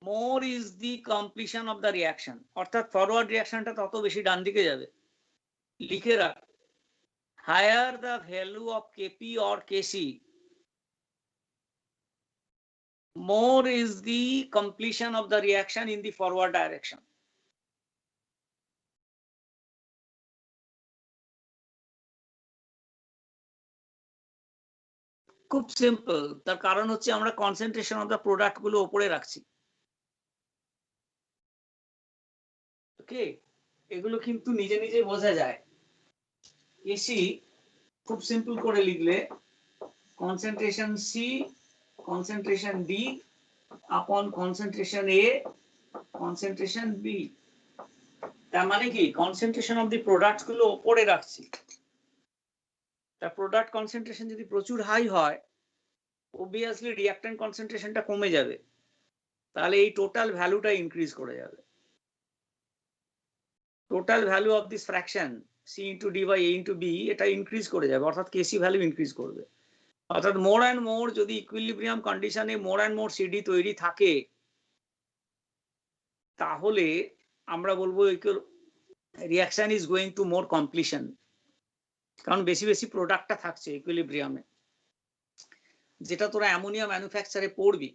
more is the completion of the reaction, অর্থাৎ ফরওয়ার্ড রিঅ্যাকশনটা তত বেশি ডান দিকে যাবে। লিখে রাখ, higher the value of KP or KC more is the completion of the reaction in the forward direction. খুব সিম্পল, তার কারণ হচ্ছে আমরা কনসেন্ট্রেশন অফ দ্য প্রোডাক্ট গুলো উপরে রাখছি, ওকে? এগুলো কিন্তু নিজে নিজে বোঝা যায়। এসি খুব সিম্পল করে লিখলে কনসেন্ট্রেশন সি কনসেন্ট্রেশন ডি আপন কনসেন্ট্রেশন এ কনসেন্ট্রেশন বি। তার মানে কি, কনসেন্ট্রেশন অফ দি প্রোডাক্ট গুলো উপরে রাখছি। তার প্রোডাক্ট কনসেন্ট্রেশন যদি প্রচুর হাই হয় obviously রিঅ্যাকট্যান্ট কনসেন্ট্রেশনটা কমে যাবে, তাহলে এই টোটাল ভ্যালুটা ইনক্রিজ করে যাবে। Total value of this fraction C into D by A into B এটা ইনক্রিজ করে যাবে, অর্থাৎ কেসি ভ্যালু ইনক্রিজ করবে। অর্থাৎ মোর অ্যান্ড মোর যদি ইকুইলিব্রিয়াম কন্ডিশনে মোর অ্যান্ড মোর সিডি তৈরি থাকে তাহলে আমরা বলবো reaction is going to more completion, কারণ বেশি বেশি প্রোডাক্টটা থাকছে ইকুইলিব্রিয়ামে। যেটা তোরা অ্যামোনিয়া ম্যানুফ্যাকচারে পড়বি,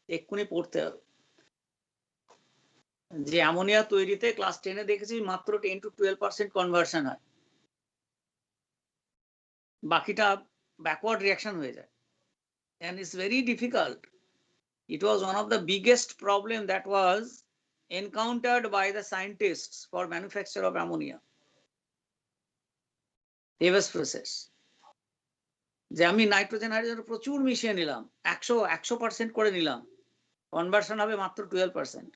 এক্ষুনি পড়তে হবে যে অ্যামোনিয়া তৈরিতে ক্লাস 10-এ দেখেছি মাত্র 10 to 12% কনভার্সন হয়, বাকিটা ব্যাকওয়ার্ড রিঅ্যাকশন হয়ে যায়। and it's very difficult. It was one of the biggest problem that was encountered by the scientists for manufacture of ammonia. Davis process. যে আমি নাইট্রোজেন হাইড্রোজেন প্রচুর মিশিয়ে নিলাম, 100% করে নিলাম, কনভার্সন হবে মাত্র 12%।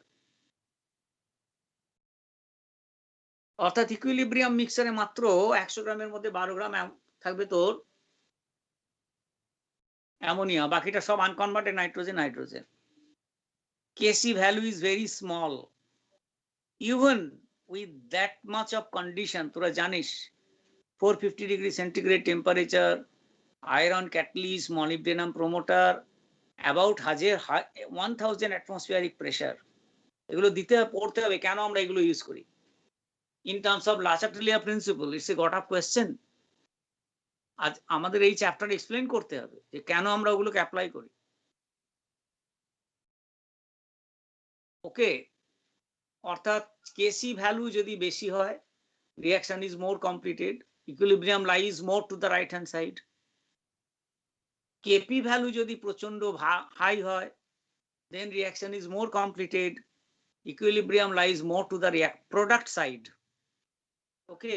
অর্থাৎ ইকুইলিব্রিয়াম মিক্সারে মাত্র 100 গ্রামের মধ্যে 12 গ্রাম থাকবে তোর অ্যামোনিয়া, বাকিটা সব আনকনভার্টেড nitrogen. Kc value is very small. Even with that much of condition, তোরা জানিস 450 degree centigrade temperature, iron catalyst, molybdenum promoter, about 1000 atmospheric pressure, এগুলো পড়তে হবে কেন আমরা এগুলো ইউজ করি। In terms of La Chatelier principle, it's a got up question. আজ আমাদের এই চ্যাপ্টার এক্সপ্লেন করতে হবে যে কেন আমরা ওগুলোকে অ্যাপ্লাই করি। ওকে, অর্থাৎ কেসি ভ্যালু যদি বেশি হয়, reaction is more completed, equilibrium lies more to the right hand side. Kp value যদি প্রচন্ড হাই হয়, then reaction is more completed, equilibrium lies more to the product side. Okay,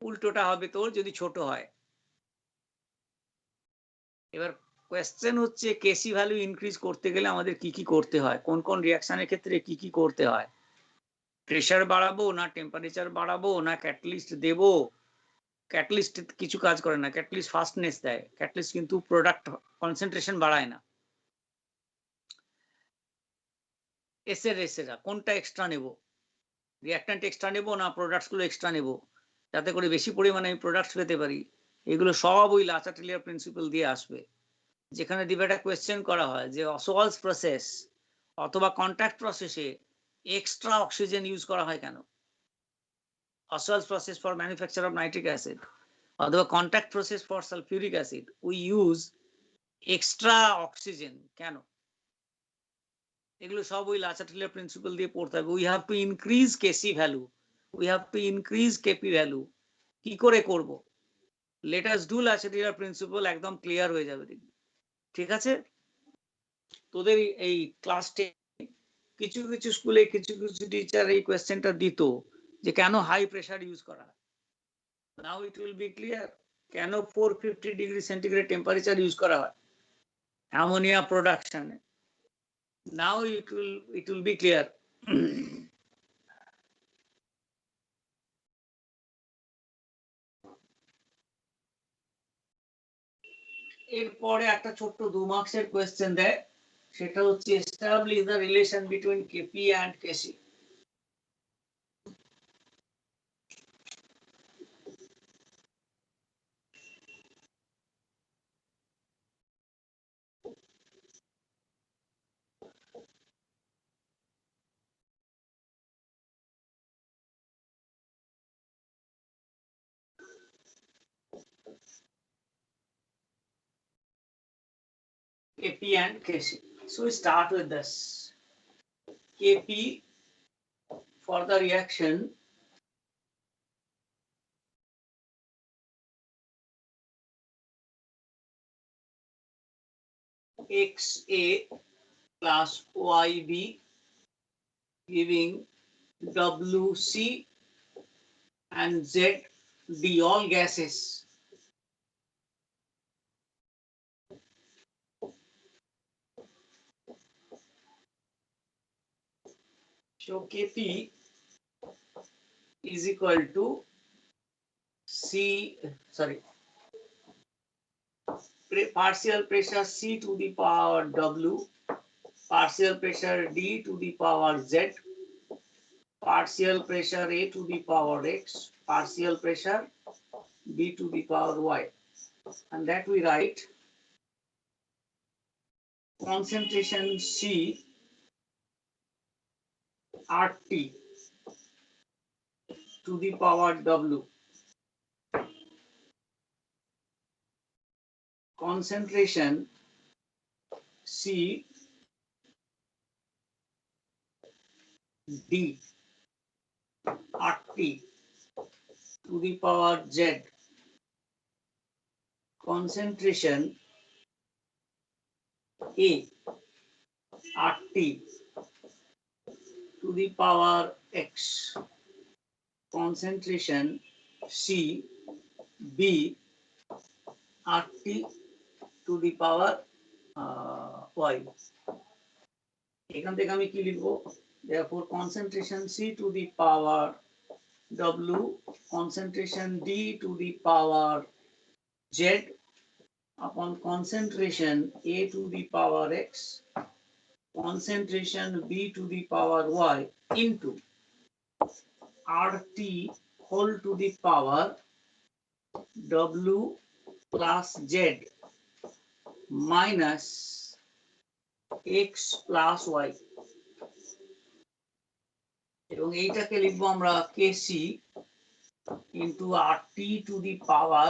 উল্টোটা হবে তোর যদি ছোট হয়। এবার কোয়েশ্চেন হচ্ছে কেসি ভ্যালু ইনক্রিজ করতে গেলে আমাদের কি কি করতে হয়, কোন কোন রিঅ্যাকশনের ক্ষেত্রে কি কি করতে হয়। প্রেসার বাড়াবো না টেম্পারেচার বাড়াবো না ক্যাটালিস্ট দেব? ক্যাটালিস্ট কিছু কাজ করে না, ক্যাটালিস্ট ফাস্টনেস দেয়, ক্যাটালিস্ট কিন্তু প্রোডাক্ট কনসেন্ট্রেশন বাড়ায় না। এসেরা কোনটা এক্সট্রা নেব, রিঅ্যাক্ট্যান্ট এক্সট্রা নেব না প্রোডাক্টস গুলো এক্সট্রা নেব যাতে করে বেশি পরিমাণে আমি প্রোডাক্টস পেতে পারি, এগুলো সব ওই লা চাটেলিয়ার প্রিন্সিপাল দিয়ে আসবে। যেখানে ডিবেটে কোয়েশ্চেন করা হয় যে অসওয়ালস প্রসেস অথবা কন্ট্যাক্ট প্রসেসে এক্সট্রা অক্সিজেন ইউজ করা হয় কেন? Oswald's process for manufacture of nitric acid or the contact process for sulfuric acid, we use extra oxygen কেন? এগুলো সব ওই লা চাটেলিয়ার প্রিন্সিপাল দিয়ে পড়তে হবে। we have to increase Kc value, we have to increase Kp value। কি করে করব? let us do লা চাটেলিয়ার প্রিন্সিপাল, একদম ক্লিয়ার হয়ে যাবে। ঠিক আছে, তোদের এই ক্লাস 10 কিছু কিছু স্কুলে কিছু কিছু টিচার এই কোয়েশ্চেনটা দিত যে কেন হাই প্রেসার ইউজ করা। Now it will be clear কেন 450 ডিগ্রি সেন্টিগ্রেড টেম্পারেচার ইউজ করা হয় অ্যামোনিয়া প্রোডাকশনে। Now it will be clear। এরপরে একটা ছোট্ট 2 মার্কসের কোয়েশ্চেন দেয়, সেটা হচ্ছে establish the relation between KP and KC. Kp and Kc. So we start with this. Kp for the reaction XA plus YB giving WC and ZD, all gases. So Kp is equal to partial pressure C to the power W, partial pressure D to the power Z, partial pressure A to the power X, partial pressure B to the power Y, and that we write concentration C RT to the power W, concentration C D RT to the power Z, concentration A RT to the power X, concentration C B RT to the power Y। এখান থেকে আমি কি লিখবো? Therefore concentration C to the power W concentration D to the power Z upon concentration A to the power X, concentration B to the power Y into RT whole to the power W plus Z minus X plus Y, এবং এইটাকে লিখবো আমরা KC into RT to the power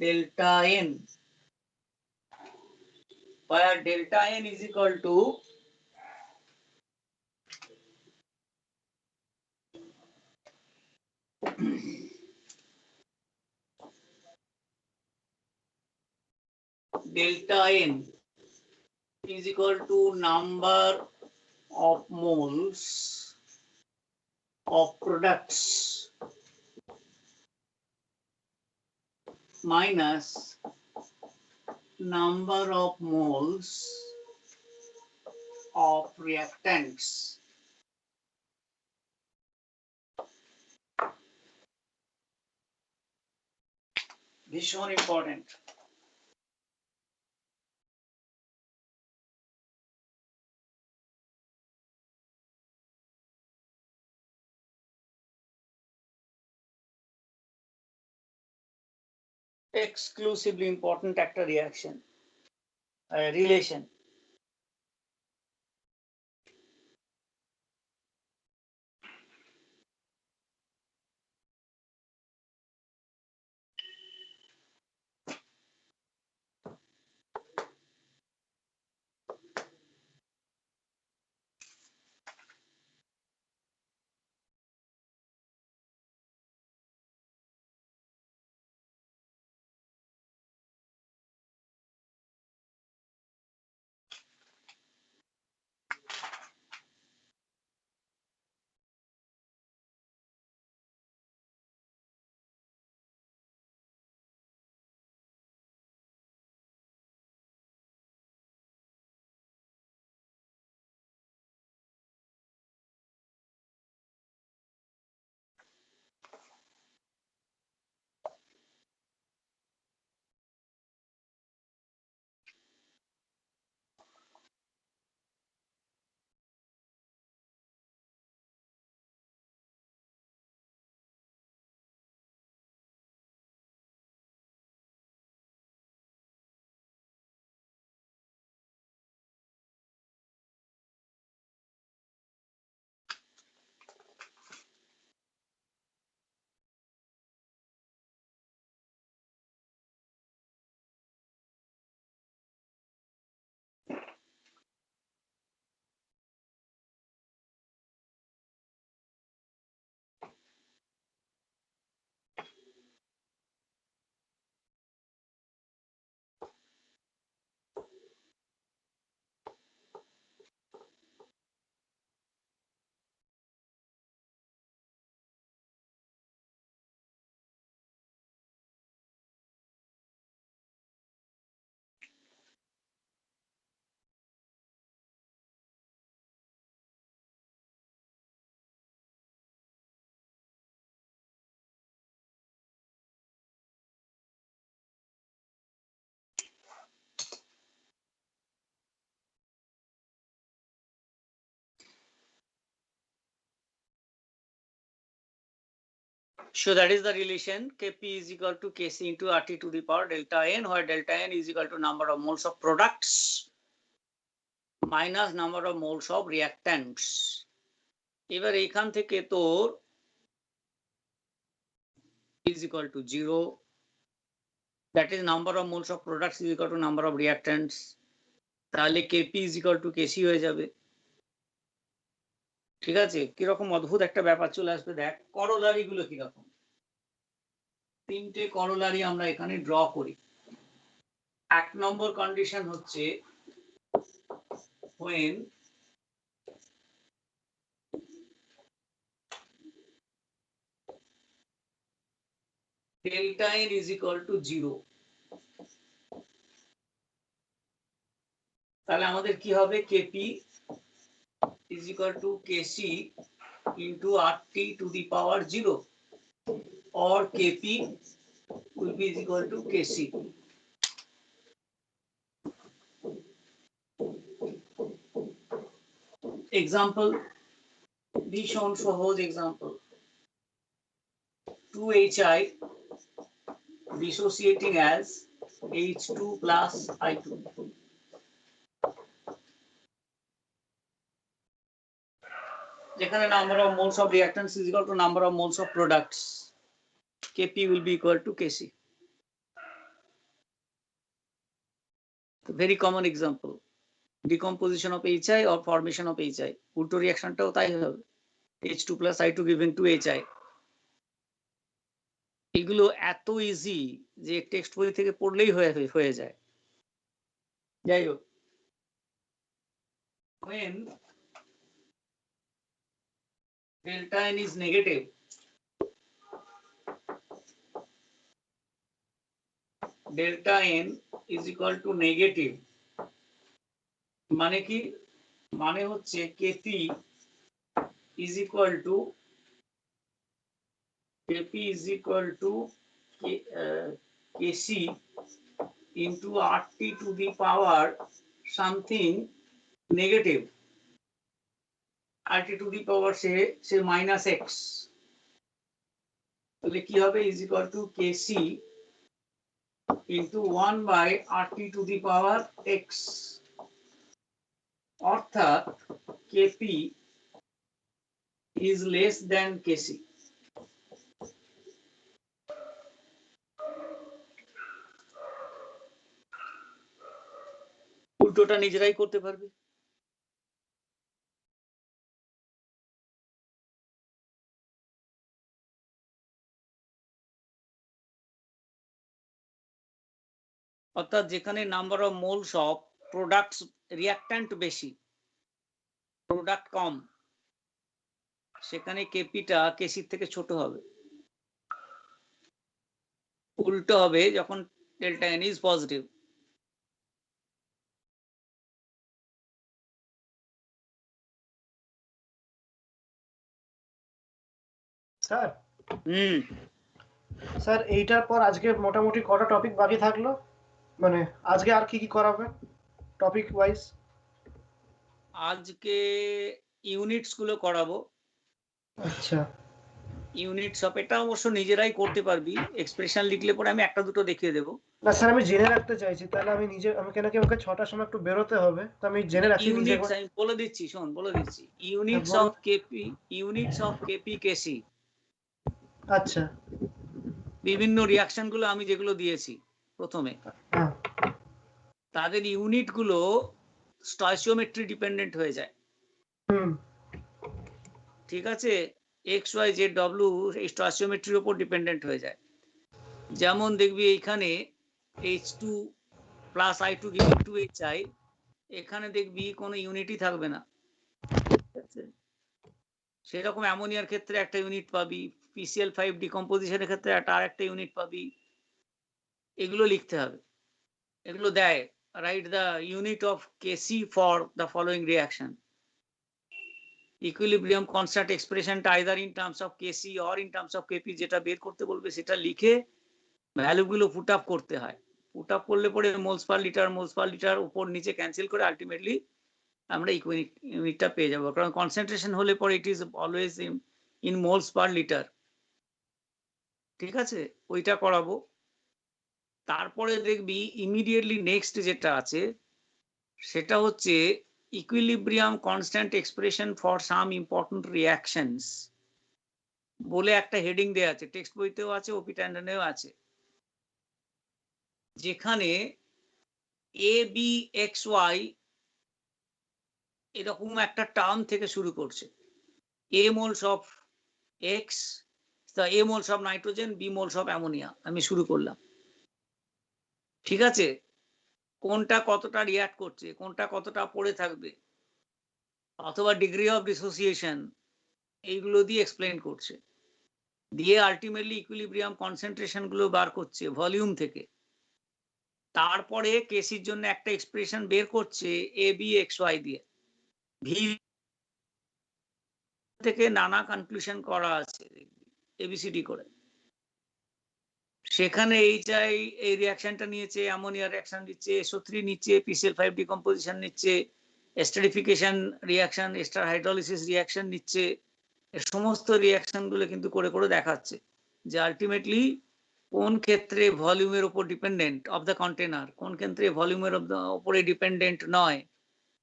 delta N, where delta N is equal to delta N is equal to number of moles of products minus number of moles of reactants. ভীষণ important. exclusively important একটা reaction relation। So that is the relation Kp is equal to Kc into RT to the power delta N, where delta N is equal to number of moles of products minus number of moles of reactants। এবার এইখান থেকে তোর is equal to 0, that is number of moles of products is equal to number of reactants, তাহলে Kp is equal to Kc হয়ে যাবে। ঠিক আছে, কিরকম অদ্ভুত একটা ব্যাপার চলে আসবে দেখ। করোলারি গুলো কিরকম, তিনটে করোলারি আমরা এখানে ড্র করি। এক নম্বর কন্ডিশন হচ্ছে when delta N is equal to 0, তাহলে আমাদের কি হবে, Kp is equal to Kc into RT to the power 0 or Kp will be equal to Kc. Example, ভীষণ সহজ example, 2HI dissociating as H2 plus I2. যেখানে number of moles of reactants is equal to number of moles of products, Kp will be equal to Kc. Very common example, decomposition of HI or formation of HI. উল্টো রিঅ্যাকশনটাও তাই হবে, H2 plus I2 given to HI. এগুলো এত easy যে text বই থেকে পড়লেই হয়ে যায়। যাই হোক, when delta n is negative, delta n is equal to negative, মানে কি, মানে হচ্ছে Kp is equal to Kc into RT to the power something negative, RT to the power say minus x, তাহলে কি হবে, is equal to Kc into 1 by RT to the power x, অর্থাৎ Kp is less than Kc. উল্টোটা নিজেরাই করতে পারবে। অর্থাৎ যেখানে number of moles of products reactant বেশি, প্রোডাক্ট কম, সেখানে কেপিটা কেসির থেকে ছোট হবে। উল্টো হবে যখন delta N is positive. Sir sir এইটার পর আজকে মোটামুটি কটা টপিক বাকি থাকলো, মানে আজকে আর কি কি করাবে টপিক ওয়াইজ? আজকে ইউনিটস গুলো করাবো। আচ্ছা, ইউনিটস অফ এটা অবশ্য নিজেরাই করতে পারবি, এক্সপ্রেশন লিখলে পরে আমি একটা দুটো দেখিয়ে দেবো। না স্যার, আমি জেনে রাখতে চাইছি, তাহলে আমি নিজে, আমি কেন কি আমাকে 6টার সময় একটু বেরোতে হবে, তো আমি জেনে রাখি নিজে। ইউনিটস আমি বলে দিচ্ছি, শোন বলে দিচ্ছি, units of KP, units of KP KC. আচ্ছা, বিভিন্ন রিঅ্যাকশন গুলো আমি যেগুলো দিয়েছি প্রথমে, তাদের ইউনিট গুলো স্টয়চিওমেট্রি ডিপেন্ডেন্ট হয়ে যায়। ঠিক আছে, এক্স ওয়াই জেড ডব্লিউ এই স্টয়চিওমেট্রির উপর ডিপেন্ডেন্ট হয়ে যায়। যেমন দেখবি এইখানে H2 plus I2 giving two HI, এখানে দেখবি কোনো ইউনিটই থাকবে না। সেরকম অ্যামোনিয়ার ক্ষেত্রে একটা ইউনিট পাবি, PCl5 ডিকম্পোজিশনের ক্ষেত্রে আরেকটা ইউনিট পাবি। এগুলো লিখতে হবে, এগুলো দেয়, write the unit of Kc for the following reaction. Equilibrium constant এক্সপ্রেশনটা either in terms of Kc or in terms of Kp, যেটা বের করতে বলবে সেটা লিখে ভ্যালুগুলো পুট আপ করতে হয়। পুট আপ করলে পরে মোলস পার লিটার উপর নিচে ক্যান্সেল করে আলটিমেটলি আমরা ইউনিটটা পেয়ে যাবো, কারণ কনসেন্ট্রেশন হলে পরে it is always in moles per litre. ঠিক আছে, ওইটা করাবো। তারপরে দেখবি ইমিডিয়েটলি নেক্সট যেটা আছে সেটা হচ্ছে equilibrium constant expression for some important reactions বলে একটা হেডিং দেয়া আছে, টেক্সট বইতেও আছে, ওপি ট্যান্ডনেও আছে, যেখানে ABXY এরকম একটা টার্ম থেকে শুরু করছে। A moles of x, A moles of nitrogen, B moles of ammonia, আমি শুরু করলাম। ঠিক আছে, কোনটা কতটা রিঅ্যাক্ট করছে, কোনটা কতটা পড়ে থাকবে, অথবা ডিগ্রি অফ ডিসোসিয়েশন, এইগুলো দিয়ে এক্সপ্লেন করছে, দিয়ে আলটিমেটলি ইকুইলিব্রিয়াম কনসেন্ট্রেশন গুলো বার করছে ভলিউম থেকে। তারপরে কেসির জন্য একটা এক্সপ্রেশন বের করছে ABXY দিয়ে, ভি থেকে নানা কনক্লুশন করা আছে এবিসিডি করে। সেখানে এইচআই এই রিয়াকশনটা নিয়েছে, অ্যামোনিয়া রিয়াকশন নিচ্ছে, SO3 নিচ্ছে, PCl5 ডিকম্পোজিশন নিচ্ছে, esterification reaction, ester hydrolysis reaction নিচ্ছে। এই সমস্ত রিয়াকশন গুলো কিন্তু করে করে দেখাচ্ছে যে আলটিমেটলি কোন ক্ষেত্রে ভলিউমের উপর ডিপেন্ডেন্ট অফ দ্য কন্টেনার, কোন ক্ষেত্রে ভলিউমের উপরে ডিপেন্ডেন্ট নয়,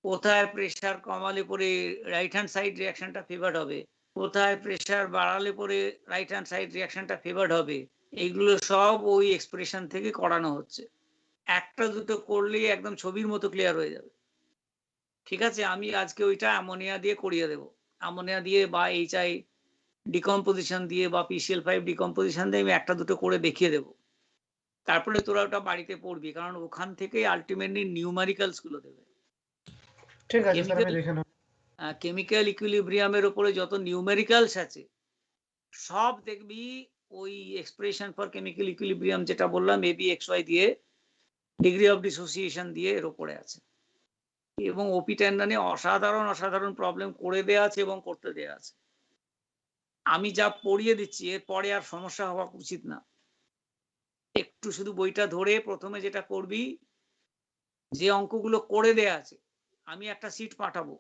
কোথায় প্রেসার কমালে পরে রাইট হ্যান্ড সাইড রিয়াকশনটা ফেভার্ড হবে, কোথায় প্রেসার বাড়ালে পরে রাইট হ্যান্ড সাইড রিয়াকশনটা ফেভার্ড হবে। এইগুলো সব ওই এক্সপ্রেশন থেকে করানো হচ্ছে। একটা দুটো করলেই একদম ছবির মতো ক্লিয়ার হয়ে যাবে। ঠিক আছে, আমি আজকে ওইটা অ্যামোনিয়া দিয়ে করিয়ে দেবো। অ্যামোনিয়া দিয়ে বা HI ডিকম্পোজিশন দিয়ে বা PCl5 ডিকম্পোজিশন দিয়ে আমি একটা দুটো করে দেখিয়ে দেবো। তারপরে তোরা ওটা বাড়িতে পড়বি, কারণ ওখান থেকেই আলটিমেটলি নিউমারিক্যালস গুলো দেবে। ঠিক আছে স্যার, আমি দেখে নেব। কেমিক্যাল ইকুইলিব্রিয়ামের উপরে যত নিউমেরিক্যালস আছে সব দেখবি ওই এক্সপ্রেশন ফর কেমিক্যাল ইকুইলিব্রিয়াম যেটা বললাম ABXY দিয়ে, ডিগ্রি অফ ডিসোসিয়েশন দিয়ে এর উপরে আছে। এবং ওপি টেন্ডনে অসাধারণ অসাধারণ প্রবলেম করে দেয়া আছে এবং করতে দেয়া আছে। আমি যা পড়িয়ে দিচ্ছি এরপরে আর সমস্যা হওয়া উচিত না। একটু শুধু বইটা ধরে প্রথমে যেটা করবি, যে অঙ্কগুলো করে দেয়া আছে, আমি একটা সিট পাঠাবো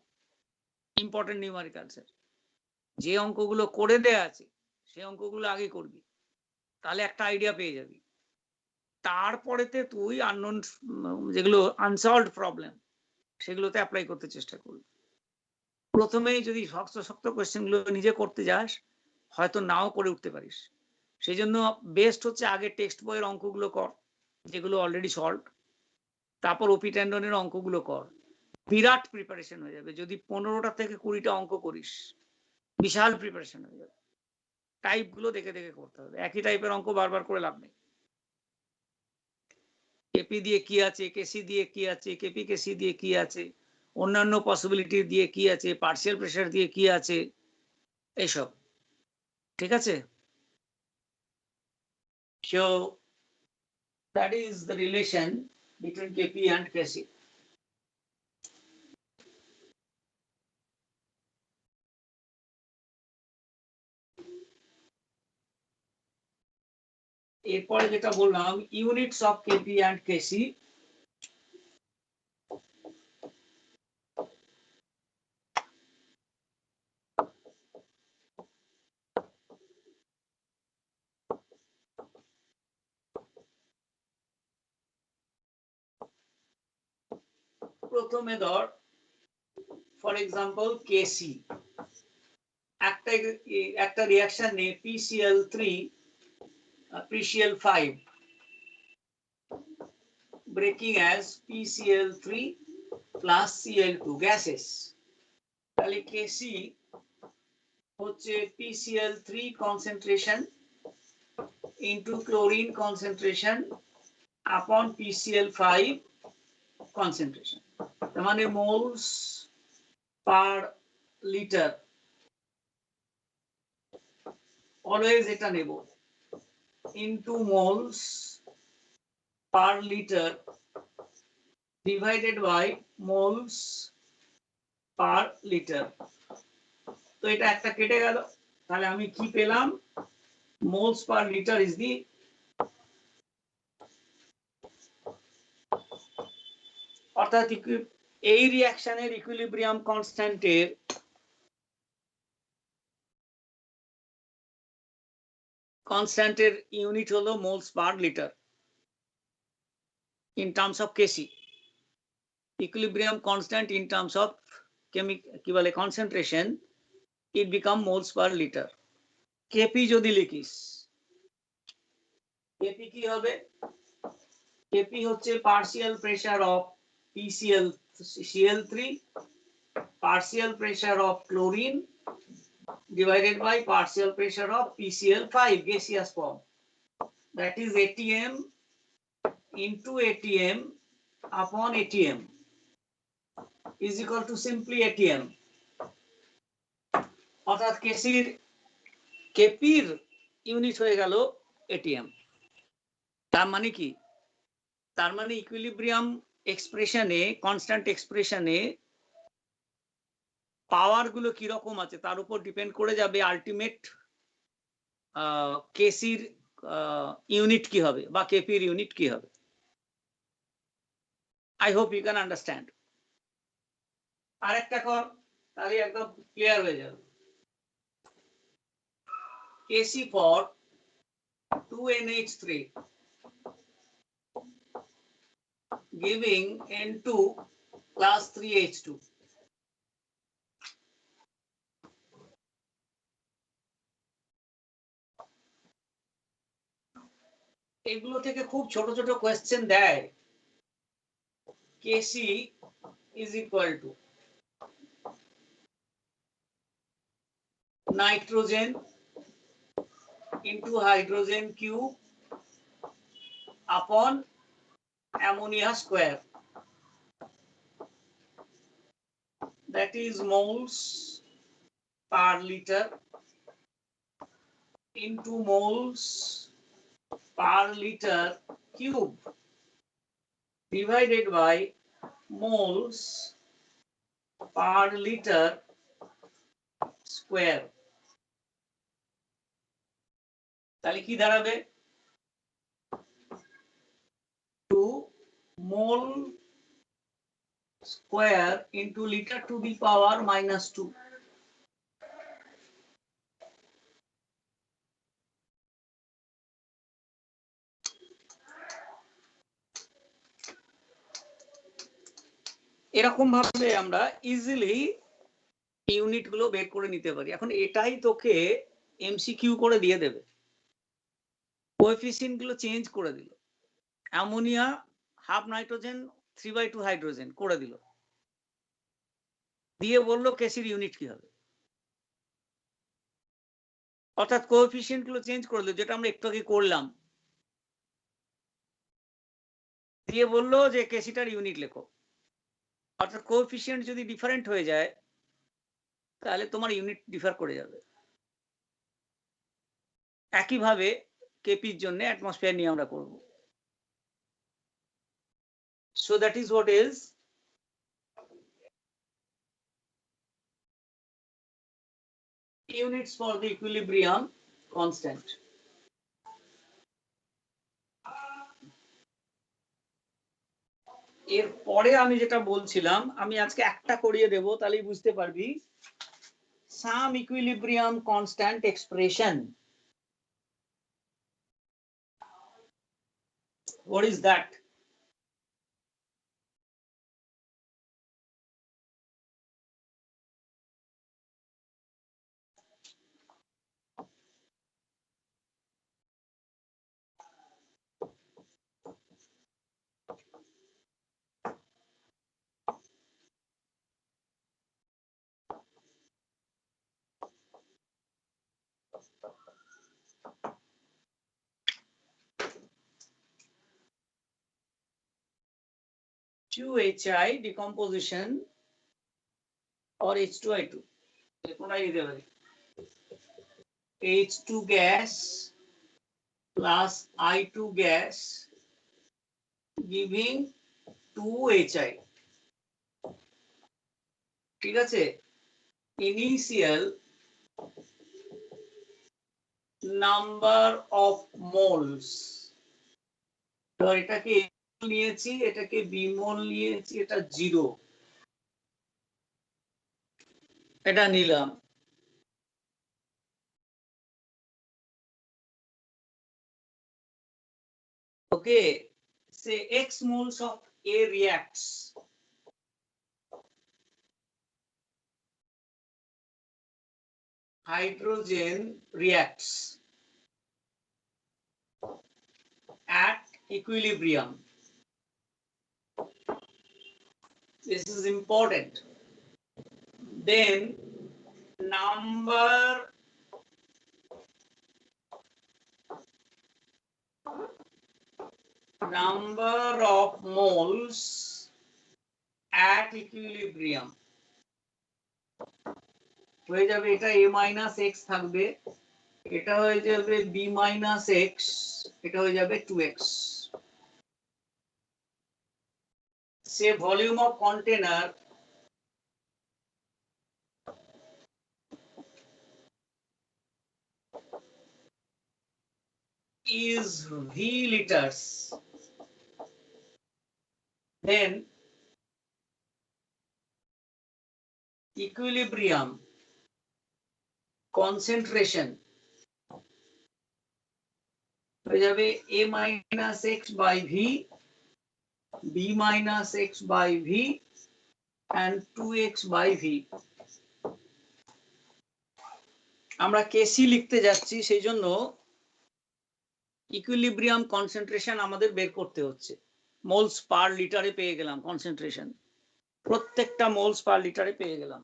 ইম্পর্টেন্ট নিউমারিক্যালসের, যে অঙ্কগুলো করে দেয়া আছে সেই অঙ্কগুলো আগে করবি, তাহলে একটা আইডিয়া পেয়ে যাবি। তারপরেতে তুই আননোন যেগুলো আনসলভড প্রবলেম সেগুলোতে অ্যাপ্লাই করতে চেষ্টা করবি। প্রথমেই যদি শক্ত শক্ত কোয়েশ্চেন গুলো নিজে করতে যাস হয়তো নাও করে উঠতে পারিস। সেই জন্য বেস্ট হচ্ছে আগে টেক্সট বইয়ের অঙ্কগুলো কর যেগুলো অলরেডি সলভ, তারপর ওপি টেন্ডনের অঙ্কগুলো কর। বিরাট প্রিপারেশন হয়ে যাবে। যদি 15টা থেকে 20টা অঙ্ক করিস বিশাল প্রিপারেশন হয়ে যাবে। টাইপ গুলো দেখে দেখে করতে হবে, একই টাইপের অঙ্ক বারবার করে লাভ নেই। কেপি দিয়ে কি আছে, কেসি দিয়ে কি আছে, কেপি কেসি দিয়ে কি আছে, অন্যান্য পসিবিলিটি দিয়ে কি আছে, পার্সিয়াল প্রেসার দিয়ে কি আছে, এইসব। ঠিক আছে, so that is the relation between KP and KC. এরপরে যেটা বললাম ইউনিটস অফ কেপি অ্যান্ড কেসি। প্রথমে ধর ফর এক্সাম্পল কেসি, একটা রিয়াকশন নে PCl3 PCl5 breaking as PCl3 plus Cl2 gases। তাহলে কেসি হচ্ছে PCl3 concentration into chlorine concentration upon PCl5 concentration, তার মানে মোলস পার লিটার অলওয়েজ এটা নেব into moles per liter divided by moles per liter। তো এটা একটা কেটে গেল, তাহলে আমি কি পেলাম, moles per liter is the অর্থাৎ এই রিঅ্যাকশনের ইকুইলিব্রিয়াম কনস্ট্যান্টের ইউনিট হলো moles per litre in terms of Kc, equilibrium constant in terms of কি বলে concentration, it become moles per liter। Kp যদি লিখিস, Kp কি হবে, Kp হচ্ছে partial pressure of Cl3 partial pressure of chlorine divided by partial pressure of PCl5 gaseous form, that is ATM into ATM upon ATM is equal to simply ATM। অর্থাৎ কেপির unit হয়ে গেল ATM। তার মানে কি, তার মানে equilibrium এক্সপ্রেশনে, constant এক্সপ্রেশনে পাওয়ার গুলো কি রকম আছে তার উপর ডিপেন্ড করে যাবে আলটিমেট কেসির ইউনিট কি হবে বা কেপির ইউনিট কি হবে। I hope you can understand. আর একটা কর, তাহলে একদম ক্লিয়ার হয়ে যাবে। Kc for 2NH3 giving N2 plus 3H2. এগুলো থেকে খুব ছোট ছোট কোয়েশ্চেন দেয়। Kc is equal to nitrogen into hydrogen cube upon ammonia square, that is moles per liter into moles per liter cube divided by moles per liter square. তাহলে কি দাঁড়াবে? 2 mole square into liter to the power minus 2. এরকম ভাবে আমরা easily unit গুলো বের করে নিতে পারি। এখন এটাই তোকে এমসিকিউ করে দিয়ে দেবে। কোএফিসিয়েন্ট গুলো চেঞ্জ করে দিল, অ্যামোনিয়া হাফ নাইট্রোজেন 3/2 হাইড্রোজেন করে দিল, দিয়ে বললো কেসির ইউনিট কি হবে। অর্থাৎ কোএফিসিয়েন্ট গুলো চেঞ্জ করে দিল, যেটা আমরা একটু আগে করলাম, দিয়ে বললো যে কেসিটার ইউনিট লেখো। অর্থাৎ কোএফিসিয়েন্ট যদি ডিফারেন্ট হয়ে যায় তাহলে তোমার ইউনিট ডিফার করে যাবে। একইভাবে কেপির জন্য অ্যাটমসফিয়ার নিয়ে আমরা করব। So that is what is units for the equilibrium constant. এরপরে আমি যেটা বলছিলাম, আমি আজকে একটা করিয়ে দেব, তাহলেই বুঝতে পারবি। Some equilibrium constant expression. What is that? H2HI decomposition or H2I2. H2 gas plus I2 gas giving 2HI. ঠিক আছে? Initial number of moles. তো এটাকে নিয়েছি, এটাকে বিমোল নিয়েছি, এটা 0, এটা নিলাম। Okay, say X moles of A reacts. Hydrogen reacts at equilibrium. This is important. Then number of moles at equilibrium হয়ে যাবে, এটা a minus x থাকবে, এটা হয়ে যাবে b minus x, এটা হয়ে যাবে 2x। Say volume of container is V liters, then equilibrium concentration হয়ে যাবে a minus x by v, b minus x by v and 2x by v. আমরা কেসি লিখতে যাচ্ছি, সেই জন্য ইকুইলিব্রিয়াম কনসেন্ট্রেশন আমাদের বের করতে হচ্ছে। মোলস পার লিটারে পেয়ে গেলাম কনসেন্ট্রেশন, প্রত্যেকটা মোলস পার লিটারে পেয়ে গেলাম।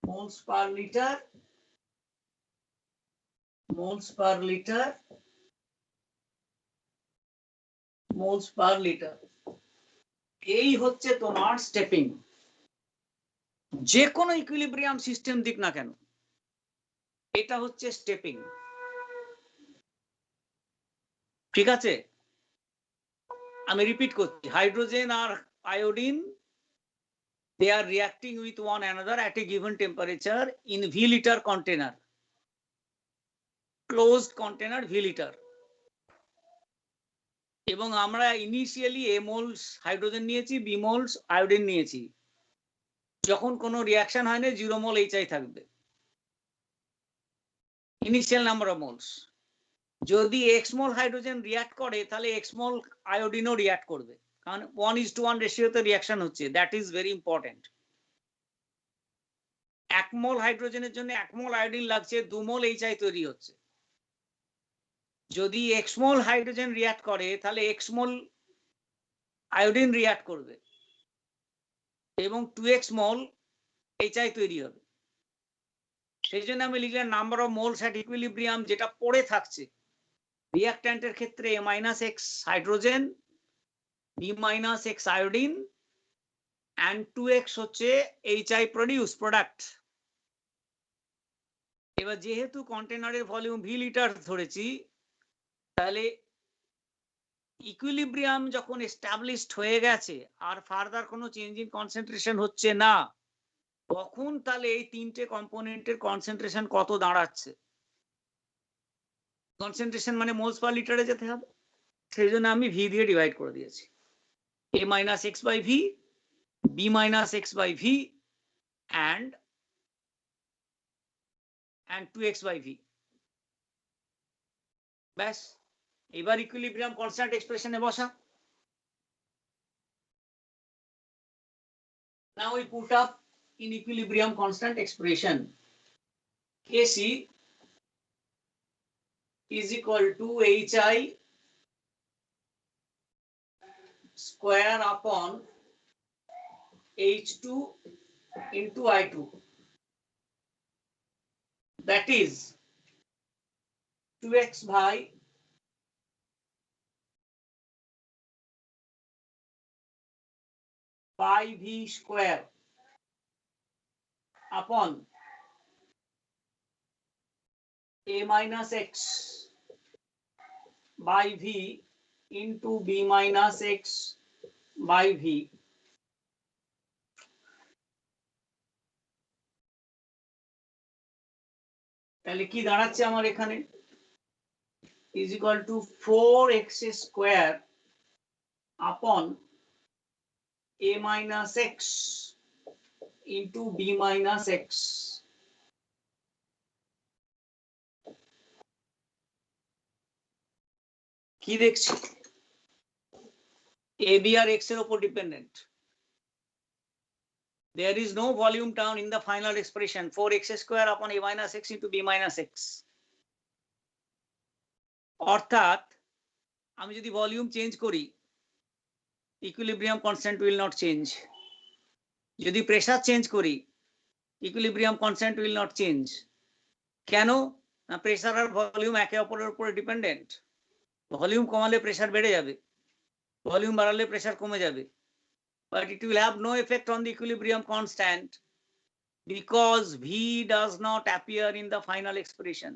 Moles per litre, moles per litre, moles per litre, এই হচ্ছে তোমার স্টেপিং। যে কোনো ইকুইলিব্রিয়াম সিস্টেম দিক না কেন, এটা হচ্ছে স্টেপিং। ঠিক আছে, আমি রিপিট করছি, হাইড্রোজেন আর iodine, they are reacting with one another at a given temperature in V liter container, closed container V liter, এবং আমরা ইনিশিয়ালি A moles হাইড্রোজেন নিয়েছি, B moles আয়োডিন নিয়েছি। যখন কোনো রিয়াকশন হয় না, 0 মোল HI থাকবে, ইনিশিয়াল নাম্বার অফ মোলস। যদি x মোল হাইড্রোজেন রিয়াক্ট করে, তাহলে x মোল আয়োডিনও রিয়াক্ট করবে, কারণ 1:1 রেশিওতে রিয়াকশন হচ্ছে। That is very important. 1 মোল হাইড্রোজেনের জন্য 1 মোল আয়োডিন লাগছে, 2 মোল HI তৈরি হচ্ছে। যদি x মোল হাইড্রোজেন রিয়াক্ট করে, তাহলে x মোল আয়োডিন রিয়াক্ট করবে এবং 2x মোল HI তৈরি হবে। সেই জন্য আমি লিখলাম number of moles at equilibrium, যেটা পড়ে থাকছে রিয়াক্ট্যান্টের ক্ষেত্রে A-X hydrogen, B-X iodine and 2x হচ্ছে HI প্রডিউস প্রোডাক্ট। এবার যেহেতু কন্টেনারের ভলিউম V লিটার ধরেছি, তাহলে ইকুইলিব্রিয়াম যখন এস্টাবলিশড হয়ে গেছে আর ফার্দার কোনো চেঞ্জ ইন কনসেন্ট্রেশন হচ্ছে না, তখন তাহলে এই তিনটে কম্পোনেন্টের কনসেন্ট্রেশন কত দাঁড়াচ্ছে। কনসেন্ট্রেশন মানে মোলস পার লিটারে যেতে হবে, সেই জন্য আমি ভি দিয়ে ডিভাইড করে দিয়েছি। A-X by V, B-X by V and 2x by V। ব্যাস, এবার ইকুইলিব্রিয়াম কনস্ট্যান্ট এক্সপ্রেশনে বসা। Now we put up in equilibrium constant expression, Kc is equal to HI square upon H2 into I2, that is 2x by pi V square upon A-X by V into B-X by V। তাহলে কি দাঁড়াচ্ছে আমার এখানে, is equal to 4x square upon A-X into B-X। কি দেখছি, A B R x এর উপর dependent. There is no volume term in the final expression, 4x square upon A-X into B-X। অর্থাৎ আমি যদি ভলিউম চেঞ্জ করি, equilibrium constant will not change. যদি pressure change করি, equilibrium constant will not change. কেন না, প্রেসার আর volume একে অপরের উপরে ডিপেন্ডেন্ট। ভলিউম কমালে প্রেসার বেড়ে যাবে, ভলিউম বাড়ালে প্রেসার কমে যাবে, but it will have no effect on the equilibrium constant because V does not appear in the final expression,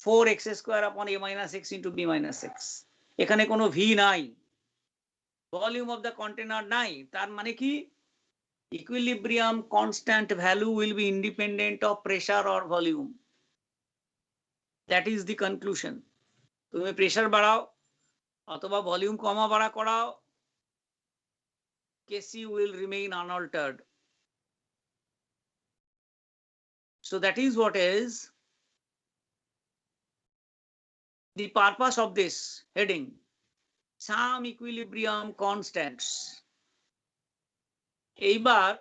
4x square upon A-X into B-X। এখানে কোনো V নাই, volume of the container নাই। তার মানে কি, equilibrium constant value will be independent of pressure or volume। That is the conclusion. তুমি pressure বাড়াও অথবা ভলিউম কমা বাড়া করাও, Kc will remain unaltered. So that is what is the purpose of this heading, some equilibrium constants. এইবার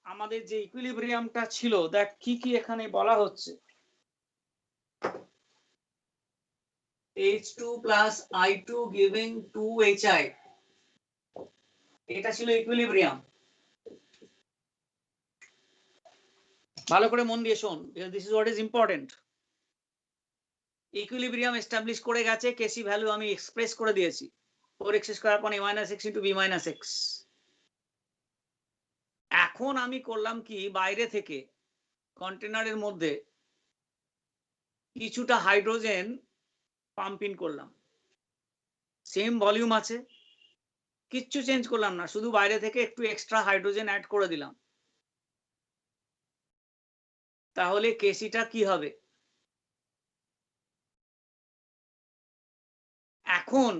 আমাদের যে ইকুইলিব্রিয়ামটা ছিল that কি কি এখানে বলা হচ্ছে, H2 plus I2 giving 2HI, এটা ছিল ইকুইলিব্রিয়াম। ভালো করে মন দিয়ে শোন, this is what is important. Equilibrium establish করে গেছে, কেসি ভ্যালু আমি এক্সপ্রেস করে দিয়েছি 4x স্কয়ার আপন a minus x into b minus x। এখন আমি করলাম কি, বাইরে থেকে কন্টেনারের মধ্যে কিছুটা হাইড্রোজেন পাম্প ইন করলাম, সেম ভলিউম আছে, কিচ্ছু চেঞ্জ করলাম না, শুধু বাইরে থেকে একটু এক্সট্রা হাইড্রোজেন অ্যাড করে দিলাম। তাহলে কেসিটা কি হবে? এখন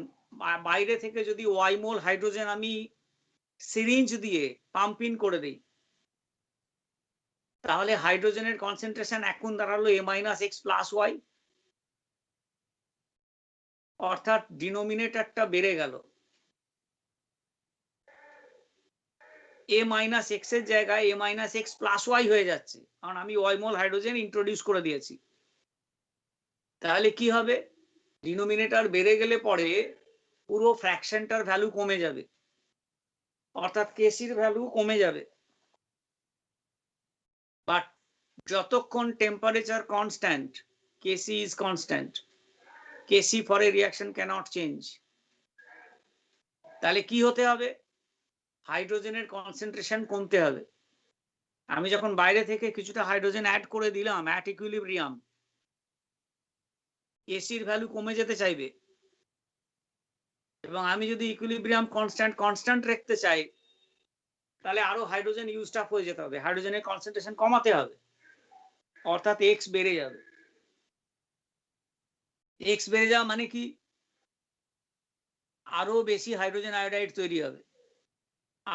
বাইরে থেকে যদি ওয়াই মোল হাইড্রোজেন আমি সিরিঞ্জ দিয়ে পাম্প ইন করে দিই, তাহলে হাইড্রোজেনের কনসেন্ট্রেশন এখন দাঁড়ালো a minus x plus y, অর্থাৎ ডিনোমিনেটরটা বেড়ে গেল। a minus x এর জায়গায় a minus x plus y হয়ে যাচ্ছে, কারণ আমি y মোল হাইড্রোজেন ইন্ট্রোডিউস করে দিয়েছি। তাহলে কি হবে, ডিনোমিনেটর বেড়ে গেলে পরে পুরো ফ্র্যাকশনটার ভ্যালু কমে যাবে, অর্থাৎ কেসির ভ্যালু কমে যাবে। বাট যতক্ষণ temperature constant, KC is constant, KC for a reaction cannot change. তাহলে কি হতে হবে, হাইড্রোজেনের কনসেন্ট্রেশন কমতে হবে। আমি যখন বাইরে থেকে কিছুটা হাইড্রোজেন অ্যাড করে দিলাম অ্যাট ইকুইলিব্রিয়াম, কেসির ভ্যালু কমে যেতে চাইবে, এবং আমি যদি ইকুইলিব্রিয়াম কনস্ট্যান্ট রাখতে চাই, তাহলে আরো হাইড্রোজেন ইউজড আপ হয়ে যেতে হবে, হাইড্রোজেনের কনসেন্ট্রেশন কমাতে হবে, অর্থাৎ এক্স বেড়ে যাবে। এক্স বেড়ে যাওয়া মানে কি, আরো বেশি হাইড্রোজেন আয়োডাইড তৈরি হবে,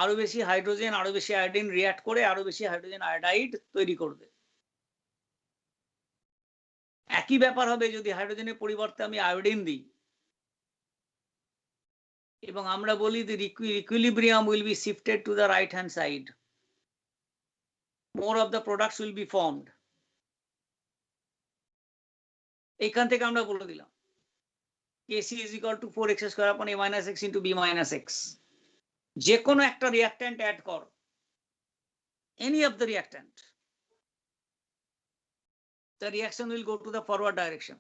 আরো বেশি হাইড্রোজেন আরো বেশি আয়োডিন রিঅ্যাক্ট করে আরো বেশি হাইড্রোজেন আয়োডাইড তৈরি করবে। একই ব্যাপার হবে যদি হাইড্রোজেনের পরিবর্তে আমি আয়োডিন দিই, এবং আমরা বলি the equilibrium will be shifted to the right hand side, more of the products will be formed। এইখান থেকে আমরা বলে দিলাম Kc is equal to 4x square upon a minus x into b minus x। যে কোনো একটা reactant add কর, any of the reactant, the reaction will go to the forward direction।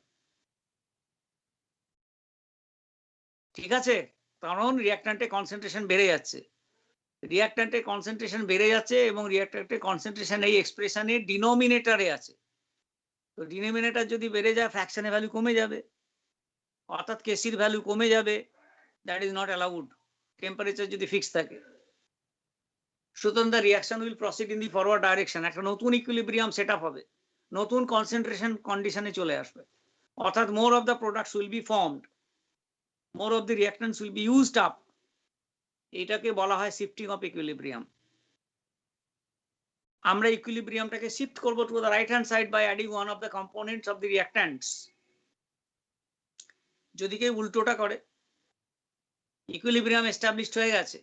ঠিক আছে, কারণ রিঅ্যাক্ট্যান্টের কনসেন্ট্রেশন বেড়ে যাচ্ছে, রিঅ্যাক্ট্যান্টের কনসেন্ট্রেশন বেড়ে যাচ্ছে এবং রিঅ্যাক্ট্যান্টের কনসেন্ট্রেশন এই এক্সপ্রেশনের ডিনোমিনেটরে আছে। তো ডিনোমিনেটর যদি বেড়ে যায়, ফ্র্যাকশনের ভ্যালু কমে যাবে, অর্থাৎ কেসির ভ্যালু কমে যাবে। That is not allowed, temperature যদি ফিক্স থাকে। সুতরাং the reaction will proceed in the forward direction, একটা নতুন ইকুইলিব্রিয়াম সেট আপ হবে, নতুন কনসেন্ট্রেশন কন্ডিশনে চলে আসবে, অর্থাৎ more of the products will be formed, more of the reactants will be used up. এটাকে বলা হয় শিফটিং অফ ইকুইলিব্রিয়াম। আমরা ইকুইলিব্রিয়ামটাকে শিফট করব to the right hand side by adding one of the components of the reactants. যদি কেউ উল্টোটা করে, ইকুইলিব্রিয়াম এস্টাবলিশড হয়ে গেছে,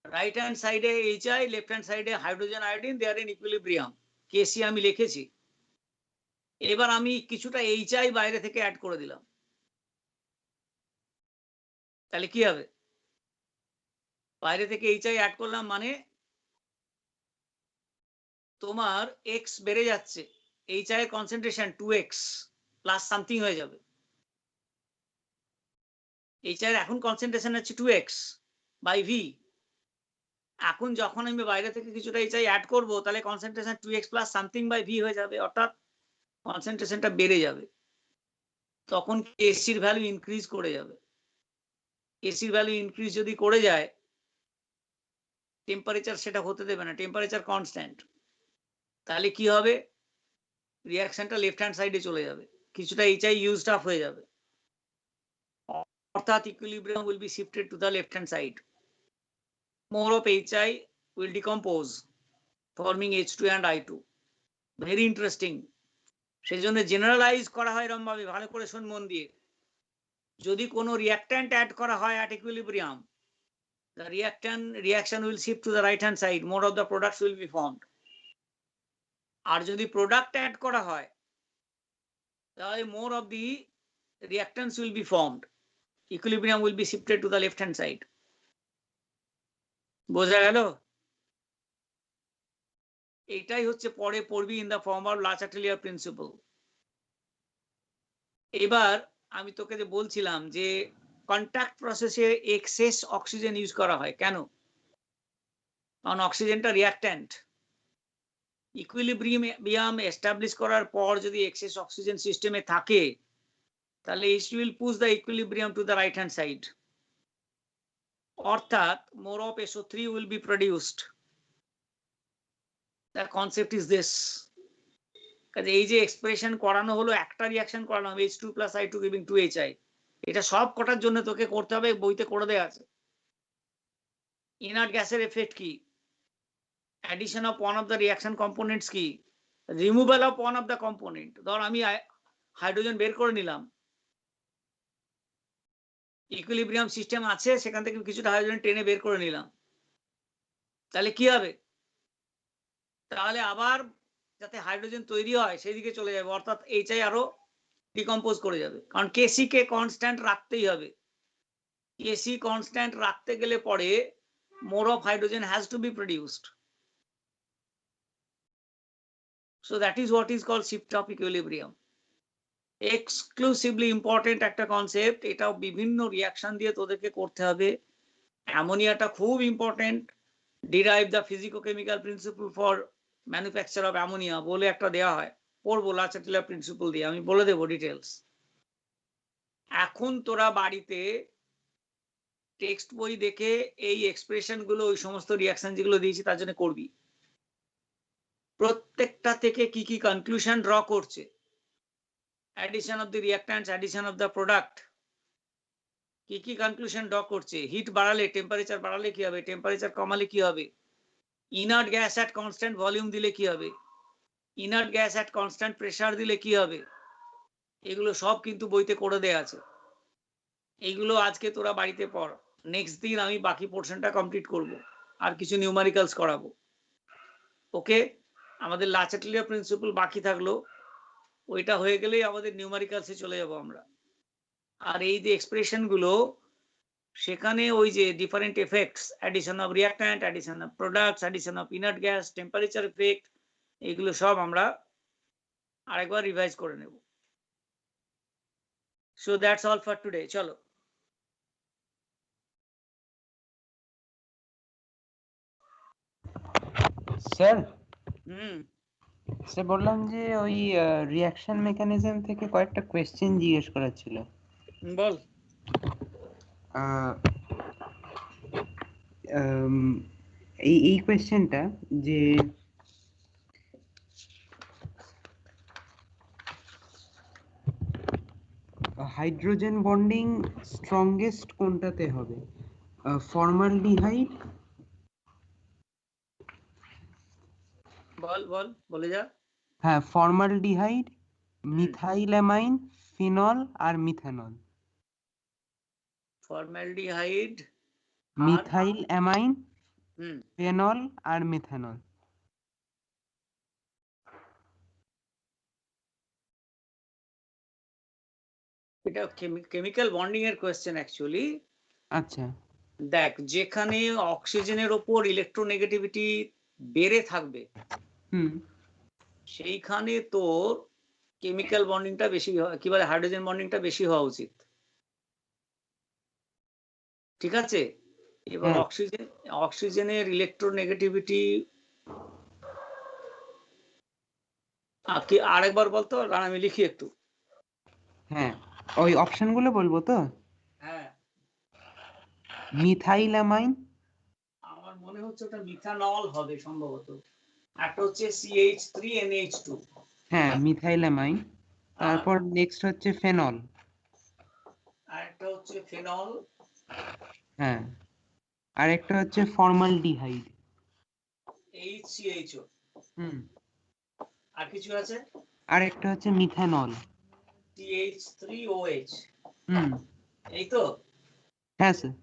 রাইট হ্যান্ড সাইডে HI, লেফট হ্যান্ড সাইডে hydrogen iodine, they are in equilibrium, Kc আমি লিখেছি। এবার আমি কিছুটা HI বাইরে থেকে অ্যাড করে দিলাম, তাহলে কি হবে, বাইরে থেকে HI অ্যাড করলাম মানে তোমার x বেড়ে যাচ্ছে, HI এর কনসেন্ট্রেশন 2x প্লাস সামথিং হয়ে যাবে। HI এর এখন কনসেন্ট্রেশন হচ্ছে 2x বাই v। এখন যখন আমি বাইরে থেকে কিছুটা HI অ্যাড করব, তাহলে concentration 2x plus something by v হয়ে যাবে, অর্থাৎ কনসেন্ট্রেশনটা বেড়ে যাবে। তখন কেসির ভ্যালু ইনক্রিজ করে যাবে। কেসির ভ্যালু ইনক্রিজ যদি করে যায়, টেম্পারেচার সেটা হতে দেবে না, টেম্পারেচার কনস্ট্যান্ট। তাহলে কি হবে, রিঅ্যাকশনটা লেফট হ্যান্ড সাইডে চলে যাবে, কিছুটা HI used up হয়ে যাবে, অর্থাৎ equilibrium will be shifted to the left hand side. More of HI will decompose, forming H2 and I2. Very interesting. সেই জন্য জেনারেলাইজ করা হয় এরকম ভাবে, ভালো করে শুন মন দিয়ে। যদি কোনো রিঅ্যাক্ট্যান্ট অ্যাড করা হয় at equilibrium, the reaction will shift to the right hand side. More of the products will be formed. আর যদি প্রোডাক্ট অ্যাড করা হয় তাহলে more of the reactants will be formed. Equilibrium will be shifted to the left hand side. বোঝা গেল? এটাই হচ্ছে পরে পড়বি ইন দা ফর্ম অফ লা চাটেলিয়ার প্রিন্সিপল। এবার আমি তোকে যে বলছিলাম যে কন্ট্যাক্ট প্রসেসে এক্সেস অক্সিজেন ইউজ করা হয় কেন? কারণ অক্সিজেনটা রিঅ্যাক্ট্যান্ট। ইকুইলিব্রিয়াম এস্টাবলিশ করার পর যদি এক্সেস অক্সিজেন সিস্টেমে থাকে তাহলে it will push the equilibrium to the right hand side. অর্থাৎ more of SO3 will be produced. The concept is this. কাজে এই যে এক্সপ্রেশন করানো হলো, একটা রিঅ্যাকশন করানো হবে H2 plus I2 giving 2HI, এটা সব কটার জন্য তোকে করতে হবে, বইতে করে দেয়া আছে। ইনার্ট গ্যাসের এফেক্ট কি? Addition of one of the reaction components কি? Removal of one of the component. ধর আমি হাইড্রোজেন বের করে নিলাম, ইকুইলিব্রিয়াম সিস্টেম আছে, সেখান থেকে কিছুটা হাইড্রোজেন টেনে বের করে নিলাম, তাহলে কি হবে? তাহলে আবার যাতে হাইড্রোজেন তৈরি হয় সেদিকে চলে যাবে, অর্থাৎ HI আরো ডিকম্পোজ করে যাবে। কারণ কেসি কে কনস্ট্যান্ট রাখতেই হবে। কেসি কনস্ট্যান্ট রাখতে গেলে পরে more of hydrogen has to be produced. So that is what is called shift of equilibrium. Exclusively important একটা কনসেপ্ট, এটাও বিভিন্ন রিয়াকশন দিয়ে তোদেরকে করতে হবে। অ্যামোনিয়াটা খুব important. Derive the physicochemical principle for manufacture of ammonia বলে একটা দেওয়া হয়, পড়বো লা চাটেলিয়ার প্রিন্সিপল দিয়ে, আমি বলে দেবো ডিটেলস। এখন তোরা বাড়িতে টেক্সট বই দেখে এই এক্সপ্রেশন গুলো, ওই সমস্ত রিয়াকশন যেগুলো দিয়েছি তার জন্য করবি। প্রত্যেকটা থেকে কি কি কনক্লুশন ড্র করছে, addition of the reactants, addition of the product, কি কি কনক্লুশন ড্র করছে। হিট বাড়ালে, টেম্পারেচার বাড়ালে কি হবে, টেম্পারেচার কমালে কি হবে, inert gas at constant volume দিলে কি হবে, inert gas at constant pressure দিলে কি হবে, এগুলো সব কিন্তু বইতে করে দেয়া আছে। এইগুলো আজকে তোরা বাড়িতে পড়, নেক্সট দিন আমি বাকি পোর্শনটা কমপ্লিট করব, আর কিছু নিউমারিক্যালস করাবো। ওকে, আমাদের লা চাটেলিয়ার প্রিন্সিপল বাকি থাকলো, ওইটা হয়ে গেলেই আমাদের নিউমারিক্যালসে চলে যাব আমরা। আর এই যে এক্সপ্রেশন গুলো, সেখানে ওই যে different effects, addition of reactant, addition of products, addition of inert gas, temperature effect, এগুলো সব আমরা আরেকবার রিভাইজ করে নেব। So that's all for today. চলো। স্যার হুম, স্যার বললাম যে ওই রিঅ্যাকশন মেকানিজম থেকে কয়েকটা কোয়েশ্চেন জিজ্ঞেস করার ছিল। বল। আহ, এই কোয়েশ্চেনটা যে হাইড্রোজেন বন্ডিং স্ট্রংগেস্ট কোনটাতে হবে, ফর্মালডিহাইড? বল বল, বলে যা। হ্যাঁ, ফর্মালডিহাইড, মিথাইলামাইন, ফিনল আর মিথানল। ফর্মালডিহাইড, মিথাইলামাইন, হুম, ফেনল আর মিথানল। এটা কেমিক্যাল বন্ডিং এর কোয়েশ্চেন অ্যাকচুয়ালি। আচ্ছা, দেখ, যেখানে অক্সিজেনের ওপর ইলেকট্রোনেগেটিভিটি বেড়ে থাকবে হুম, সেইখানে তোর কেমিক্যাল বন্ডিংটা বেশি, কি বলে, হাইড্রোজেন বন্ডিংটা বেশি হওয়া উচিত। ঠিক আছে? এবার হ্যাঁ। অক্সিজেনের ইলেকট্রোনেগেটিভিটি কি আরেকবার বলতো, আমি লিখি একটু। হ্যাঁ, ওই অপশনগুলো বলবো তো? হ্যাঁ, মিথাইলামাইন, আমার মনে হচ্ছে ওটা মিথানল হবে সম্ভবত। একটা হচ্ছে CH3NH2। হ্যাঁ মিথাইলামাইন, তারপর নেক্সট হচ্ছে ফেনল। আরেকটা হচ্ছে ফেনল, হ্যাঁ, আরেকটা হচ্ছে ফর্মালডিহাইড। HCHO। হুম, আর কিছু আছে? আরেকটা হচ্ছে মিথানল। CH3OH। হুম, এই তো? হ্যাঁ স্যার।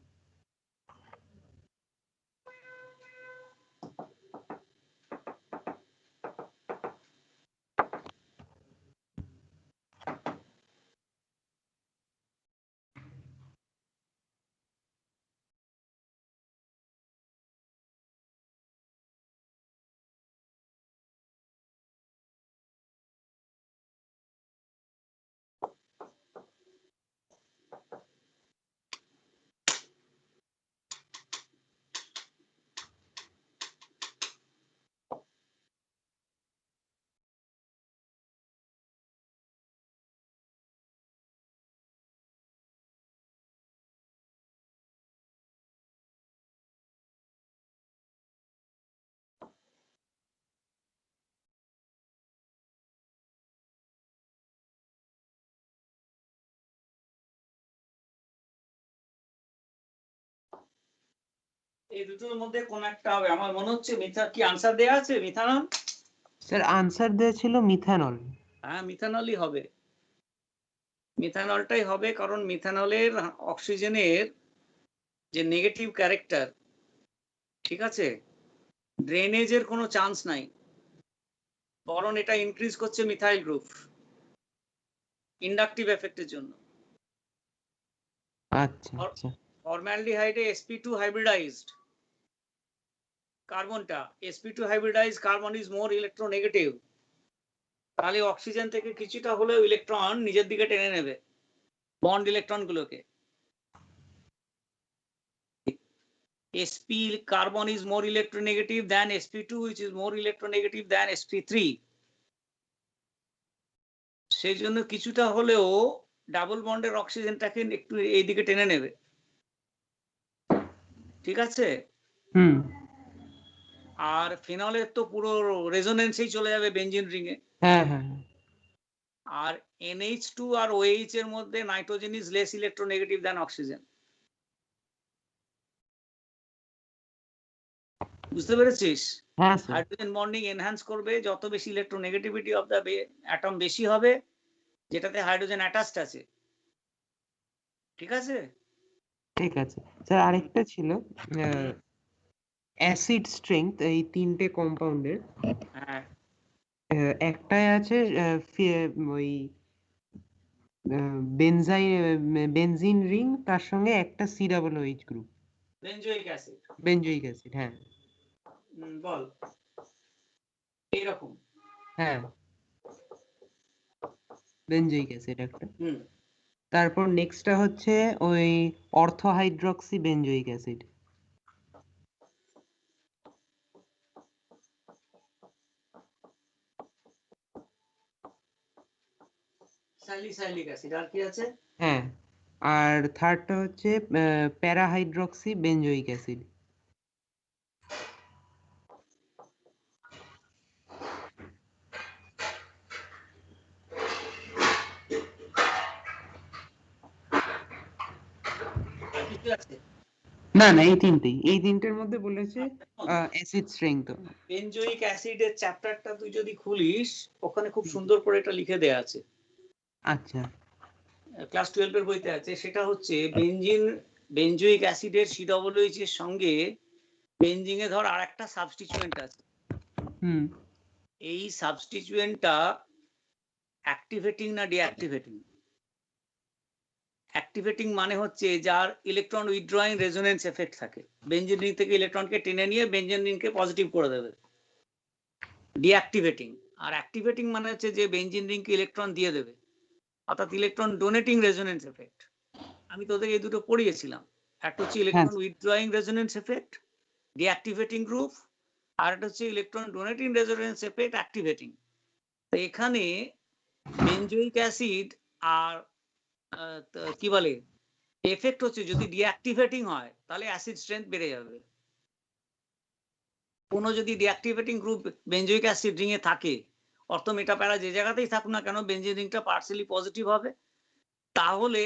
এই দুটোর মধ্যে কোন একটা হবে আমার মনে হচ্ছে। কি আনসার দেয়া আছে? মিথানল। স্যার আনসার দেওয়া ছিল মিথানল। হ্যাঁ, মিথানলই হবে। মিথানলটাই হবে, কারণ মিথানলের অক্সিজেনের যে নেগেটিভ ক্যারেক্টার, ঠিক আছে, ড্রেনেজের কোনো চান্স নাই, বরং এটা ইনক্রিজ করছে মিথাইল গ্রুপ ইন্ডাকটিভ এফেক্টের জন্য। আচ্ছা আচ্ছা। ফর্মালডিহাইডে sp2 হাইব্রিডাইজড কার্বনটা, sp2 hybridized carbon is more electronegative. তাহলে অক্সিজেন থেকে কিছুটা হলেও ইলেকট্রন নিজের দিকে টেনে নেবে, বন্ড ইলেকট্রন গুলোকে। sp carbon is more electronegative than sp2, which is more electronegative than sp3। সেই জন্য কিছুটা হলেও ডাবল বন্ডের অক্সিজেনটাকে একটু এইদিকে টেনে নেবে, ঠিক আছে। হুম, আর ফিনলের তো পুরো রেজোনেন্সেই চলে যাবে বেঞ্জিন রিং এ। হ্যাঁ হ্যাঁ। আর NH2 আর OH এর মধ্যে nitrogen is less electronegative than oxygen. বুঝতে পেরেছিস? হ্যাঁ স্যার। হাইড্রোজেন বন্ডিং এনহ্যান্স করবে, যত বেশি ইলেকট্রোনেগেটিভিটি অফ দ্য অ্যাটম বেশি হবে, যেটাতে হাইড্রোজেন অ্যাটাচড আছে, ঠিক আছে। ঠিক আছে স্যার, আরেকটা ছিল অ্যাসিড স্ট্রেংথ এই তিনটে কম্পাউন্ডের। হ্যাঁ, একটাই আছে ওই বেনজিন রিং, তার সঙ্গে একটা COOH group. Benzoic acid. Benzoic acid, হ্যাঁ। বল এইরকম। হ্যাঁ, বেনজোইক অ্যাসিড একটা। হুম, তারপর নেক্সটটা হচ্ছে ওই ortho hydroxy benzoic acid. Salicylic acid. আর কি আছে? হ্যাঁ, আর থার্ডটা হচ্ছে প্যারাহাইড্রক্সি বেনজোইক অ্যাসিড। আর কিছু আছে? না না, এই তিনটের মধ্যে বলেছে অ্যাসিড স্ট্রেংথ। বেঞ্জোইক অ্যাসিডের চ্যাপ্টারটা তুই যদি খুলিস, ওখানে খুব সুন্দর করে এটা লিখে দেয়া আছে। আচ্ছা। ক্লাস 12 এর বইতে আছে। সেটা হচ্ছে বেঞ্জোইক অ্যাসিডের COOH এর সঙ্গে বেঞ্জিনে ধর আর একটা সাবস্টিচুয়েন্ট আছে। হুম। এই সাবস্টিচুয়েন্টটা অ্যাক্টিভেটিং না ডিঅ্যাক্টিভেটিং? অ্যাক্টিভেটিং মানে হচ্ছে যার ইলেকট্রন উইথড্রয়িং রেজোনেন্স এফেক্ট থাকে, বেঞ্জিন রিং থেকে ইলেকট্রনকে টেনে নিয়ে বেঞ্জিন রিংকে পজিটিভ করে দেবে। ডিঅ্যাক্টিভেটিং। আর অ্যাক্টিভেটিং মানে হচ্ছে যে বেঞ্জিন রিংকে ইলেকট্রন দিয়ে দেবে, অর্থাৎ ইলেকট্রন ডোনেটিং রেজোনেন্স এফেক্ট। আমি তোদের এই দুটো পড়িয়েছিলাম। একটা হচ্ছে electron withdrawing resonance effect, deactivating group, আর একটা হচ্ছে electron donating resonance effect, activating. তো এখানে বেঞ্জোইক অ্যাসিড আর কি বলে এফেক্ট হচ্ছে, যদি ডিঅ্যাক্টিভেটিং হয় তাহলে অ্যাসিড স্ট্রেংথ বেড়ে যাবে। কোনো যদি ডিঅ্যাক্টিভেটিং গ্রুপ বেঞ্জোইক অ্যাসিড রিং এ থাকে, অর্থ মেটা প্যারা যে জায়গাতেই থাকুক না কেন বেঞ্জিন রিংটা পার্সিয়ালি পজিটিভ হবে, তাহলে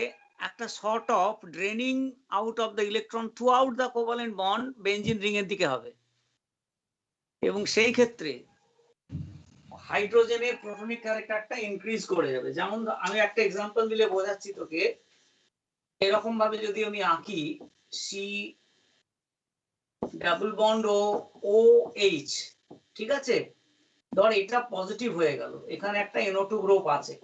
একটা sort of draining out of the electron through out the covalent bond benzene ring এর দিকে হবে, এবং সেই ক্ষেত্রে হাইড্রোজেনের প্রোটনিক ক্যারেক্টারটা ইনক্রিজ করে যাবে। যেমন আমি একটা এক্সাম্পল দিলে বোঝাচ্ছি তোকে, এরকম ভাবে যদি আমি আঁকি C double bond O H, ঠিক আছে, ধর এটা পজিটিভ হয়ে গেল, এখানে একটা NO2 গ্রুপ আছে,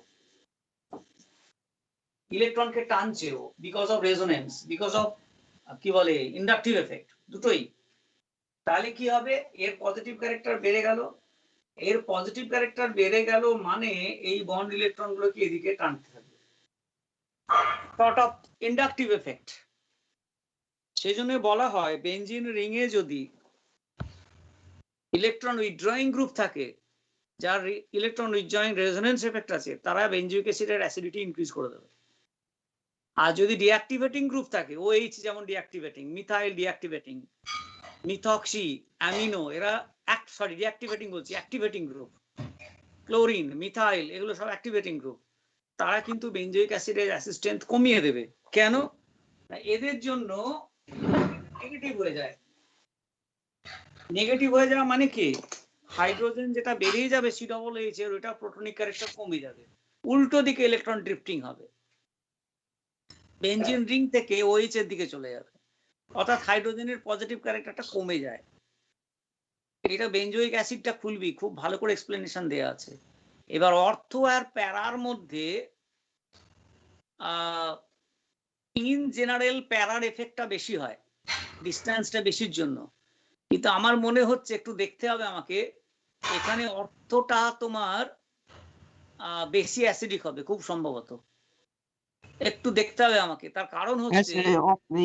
ইলেকট্রনকে টানছে ও because of resonance, because of কি বলে ইন্ডাকটিভ এফেক্ট, দুটোই। তাহলে কি হবে, এর পজিটিভ ক্যারেক্টার বেড়ে গেল, এর পজিটিভ ক্যারেক্টার বেড়ে গেল মানে এই বন্ড ইলেকট্রন গুলোকে এদিকে টানতে থাকবে, সর্ট অফ ইন্ডাকটিভ এফেক্ট। সেই জন্য বলা হয় বেঞ্জিন রিং এ যদি ইলেকট্রন উইথড্রয়িং গ্রুপ থাকে, যার ইলেকট্রন উইথড্রয়িং রেজোনেন্স এফেক্ট আছে, তারা বেঞ্জিক অ্যাসিডের অ্যাসিডিটি ইনক্রিজ করে দেবে। আর যদি ডিঅ্যাক্টিভেটিং গ্রুপ থাকে, OH যেমন ডিঅ্যাক্টিভেটিং, মিথাইল ডিঅ্যাক্টিভেটিং, মিথক্সি, অ্যামিনো, এরা ডিঅ্যাক্টিভেটিং বলছি, অ্যাক্টিভেটিং গ্রুপ, ক্লোরিন, মিথাইল, এগুলো সব অ্যাক্টিভেটিং গ্রুপ, তারা কিন্তু বেঞ্জয়িক অ্যাসিডের অ্যাসিস্ট্যান্ট কমিয়ে দেবে। কেন? এদের জন্য নেগেটিভ হয়ে যায়। নেগেটিভ হয়ে যাওয়া মানে কি, হাইড্রোজেন যেটা বেরিয়ে যাবে COOH এর, ওটা প্রোটনিক ক্যারেক্টার কমে যাবে, উল্টো দিকে ইলেকট্রন ড্রিফটিং হবে, বেঞ্জিন রিং থেকে OH এর দিকে চলে যাবে, অর্থাৎ হাইড্রোজেনের পজিটিভ ক্যারেক্টারটা কমে যায়। এটা বেঞ্জয়িক অ্যাসিডটা খুলবি, খুব ভালো করে এক্সপ্লেনেশন দেওয়া আছে। এবার অর্থ আর প্যারার মধ্যে ইন জেনারেল প্যারার এফেক্টটা বেশি হয়, ডিস্টেন্সটা বেশির জন্য, কিন্তু আমার মনে হচ্ছে একটু দেখতে হবে আমাকে, এখানে অর্থটা তোমার বেশি অ্যাসিডিক হবে খুব সম্ভবত, একটু দেখতে হবে আমাকে। তার কারণ হচ্ছে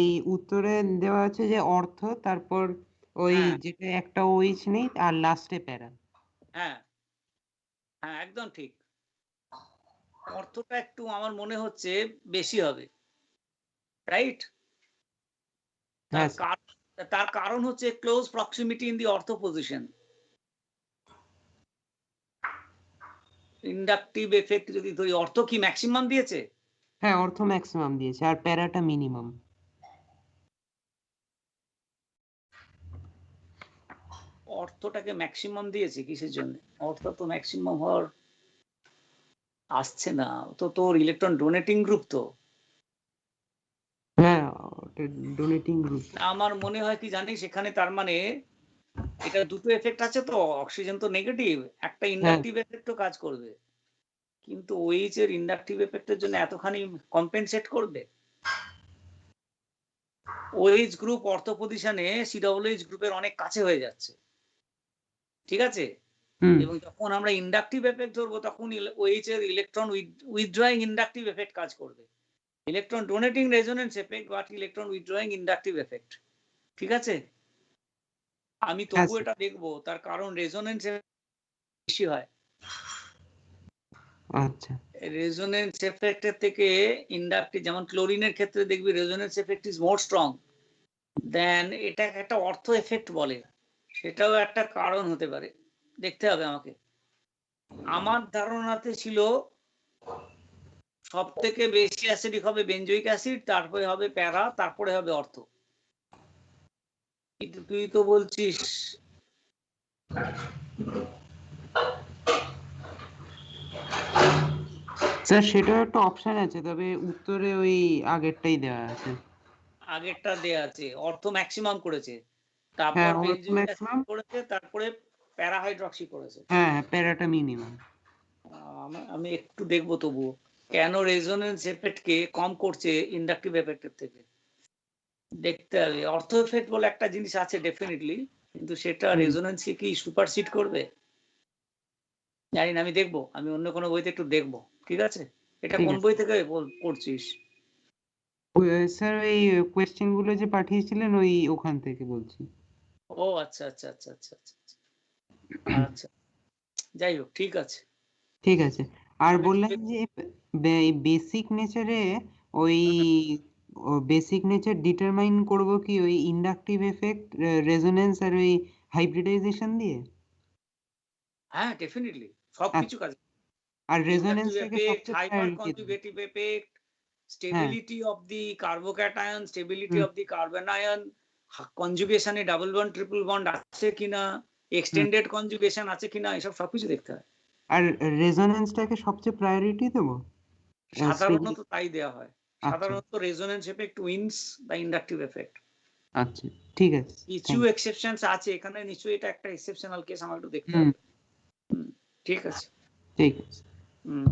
এই উত্তরে দেওয়া আছে যে অর্থ, তারপর ওই যেটা একটা OH নেই আর লাস্টে প্যারা। হ্যাঁ হ্যাঁ একদম ঠিক, অর্থটা একটু আমার মনে হচ্ছে বেশি হবে, রাইট? তার কারণ হচ্ছে ক্লোজ প্রক্সিমিটি ইন দি অর্থ পজিশন। ইন্ডাকটিভ এফেক্ট যদি ধরি, অর্থ কি ম্যাক্সিমাম দিয়েছে? হ্যাঁ, অর্থ ম্যাক্সিমাম দিয়েছে আর প্যারাটা মিনিমাম। অর্থটাকে ম্যাক্সিমাম দিয়েছে কিসের জন্য? অর্থ তো ম্যাক্সিমাম হওয়ার আসছে না, তো তোর ইলেকট্রন ডোনেটিং গ্রুপ তো। হ্যাঁ, ডোনেটিং গ্রুপ। আমার মনে হয় কি জানিস, সেখানে তার মানে এটা দুটো এফেক্ট আছে তো, অক্সিজেন তো নেগেটিভ, একটা ইন্ডাকটিভ এফেক্টও কাজ করবে, কিন্তু OH এর ইন্ডাকটিভ এফেক্টের জন্য এতখানি কম্পেনসেট করবে? OH গ্রুপ অর্থ পজিশনে COOH গ্রুপের অনেক কাছে হয়ে যাচ্ছে, ঠিক আছে, এবং যখন আমরা ইন্ডাকটিভ এফেক্ট ধরবো তখন OH এর ইলেকট্রন উইথড্রয়িং ইন্ডাকটিভ এফেক্ট কাজ করবে, electron donating resonance effect but electron withdrawing inductive effect, ঠিক আছে। আমি তবু এটা দেখবো, তার কারণ রেজোনেন্স বেশি হয়। আচ্ছা, রেজোনেন্স এফেক্টের থেকে ইন্ডাকটিভ, যেমন ক্লোরিনের ক্ষেত্রে দেখবি resonance effect is more strong than, এটা একটা অর্থ এফেক্ট বলে, সেটাও একটা কারণ হতে পারে, দেখতে হবে আমাকে। আমার ধারণাতে ছিল সব থেকে বেশি অ্যাসিডিক হবে বেঞ্জয়িক অ্যাসিড, তারপরে হবে প্যারা, তারপরে হবে অর্থ, কিন্তু তুই তো বলছিস স্যার সেটা একটা অপশন আছে, তবে উত্তরে ওই আগেরটাই দেওয়া আছে। আগেরটা দেয়া আছে, অর্থ ম্যাক্সিমাম করেছে, তারপর বেঞ্জয়িক অ্যাসিড করেছে, তারপরে প্যারা হাইড্রক্সি করেছে। হ্যাঁ, প্যারাটা মিনিমাম। আমি একটু দেখবো তবু কেন রেজোনেন্স এফেক্টকে কম করছে ইন্ডাকটিভ এফেক্টের থেকে, দেখতে হবে। অর্থ এফেক্ট বলে একটা জিনিস আছে ডেফিনেটলি, কিন্তু সেটা রেজোনেন্সকে কি সুপারসিড করবে জানি না, আমি দেখবো, আমি অন্য কোনো বইতে একটু দেখবো, ঠিক আছে। এটা কোন বই থেকে পড়ছিস? স্যার এই কোয়েশ্চেন গুলো যে পাঠিয়েছিলেন ওই ওখান থেকে বলছি। ও আচ্ছা আচ্ছা আচ্ছা আচ্ছা আচ্ছা আচ্ছা, যাই হোক, ঠিক আছে ঠিক আছে। আর বললেন যে বেসিক নেচারে ওই বেসিক নেচার ডিটারমাইন করব কি ওই ইন্ডাকটিভ এফেক্ট, রেজোনেন্স আর ওই হাইব্রিডাইজেশন দিয়ে? হ্যাঁ ডেফিনেটলি, সবকিছু কাজ। আর Inductive রেজোনেন্সটাকে effect, সবচেয়ে প্রায়োরিটি দেবো। hyperconjugative effect, stability of the carbocation, stability hmm. of the carbon ion, conjugation A double bond triple bond আছে কিনা, এক্সটেন্ডেড কনজুগেশন আছে কিনা, এসব সবকিছু দেখতে হয়। আর রেজোনেন্সটাকে সবচেয়ে প্রায়োরিটি দেবো। সাধারণত তাই দেওয়া হয়। আচ্ছা। সাধারণত resonance effect wins the inductive effect. আচ্ছা, ঠিক আছে। কিছু এক্সেপশনস আছে, এখানে নিশ্চয়ই এটা একটা এক্সেপশনাল কেস, আমার একটু দেখতে হুম। হবে। ঠিক আছে। ঠিক আছে। হুম।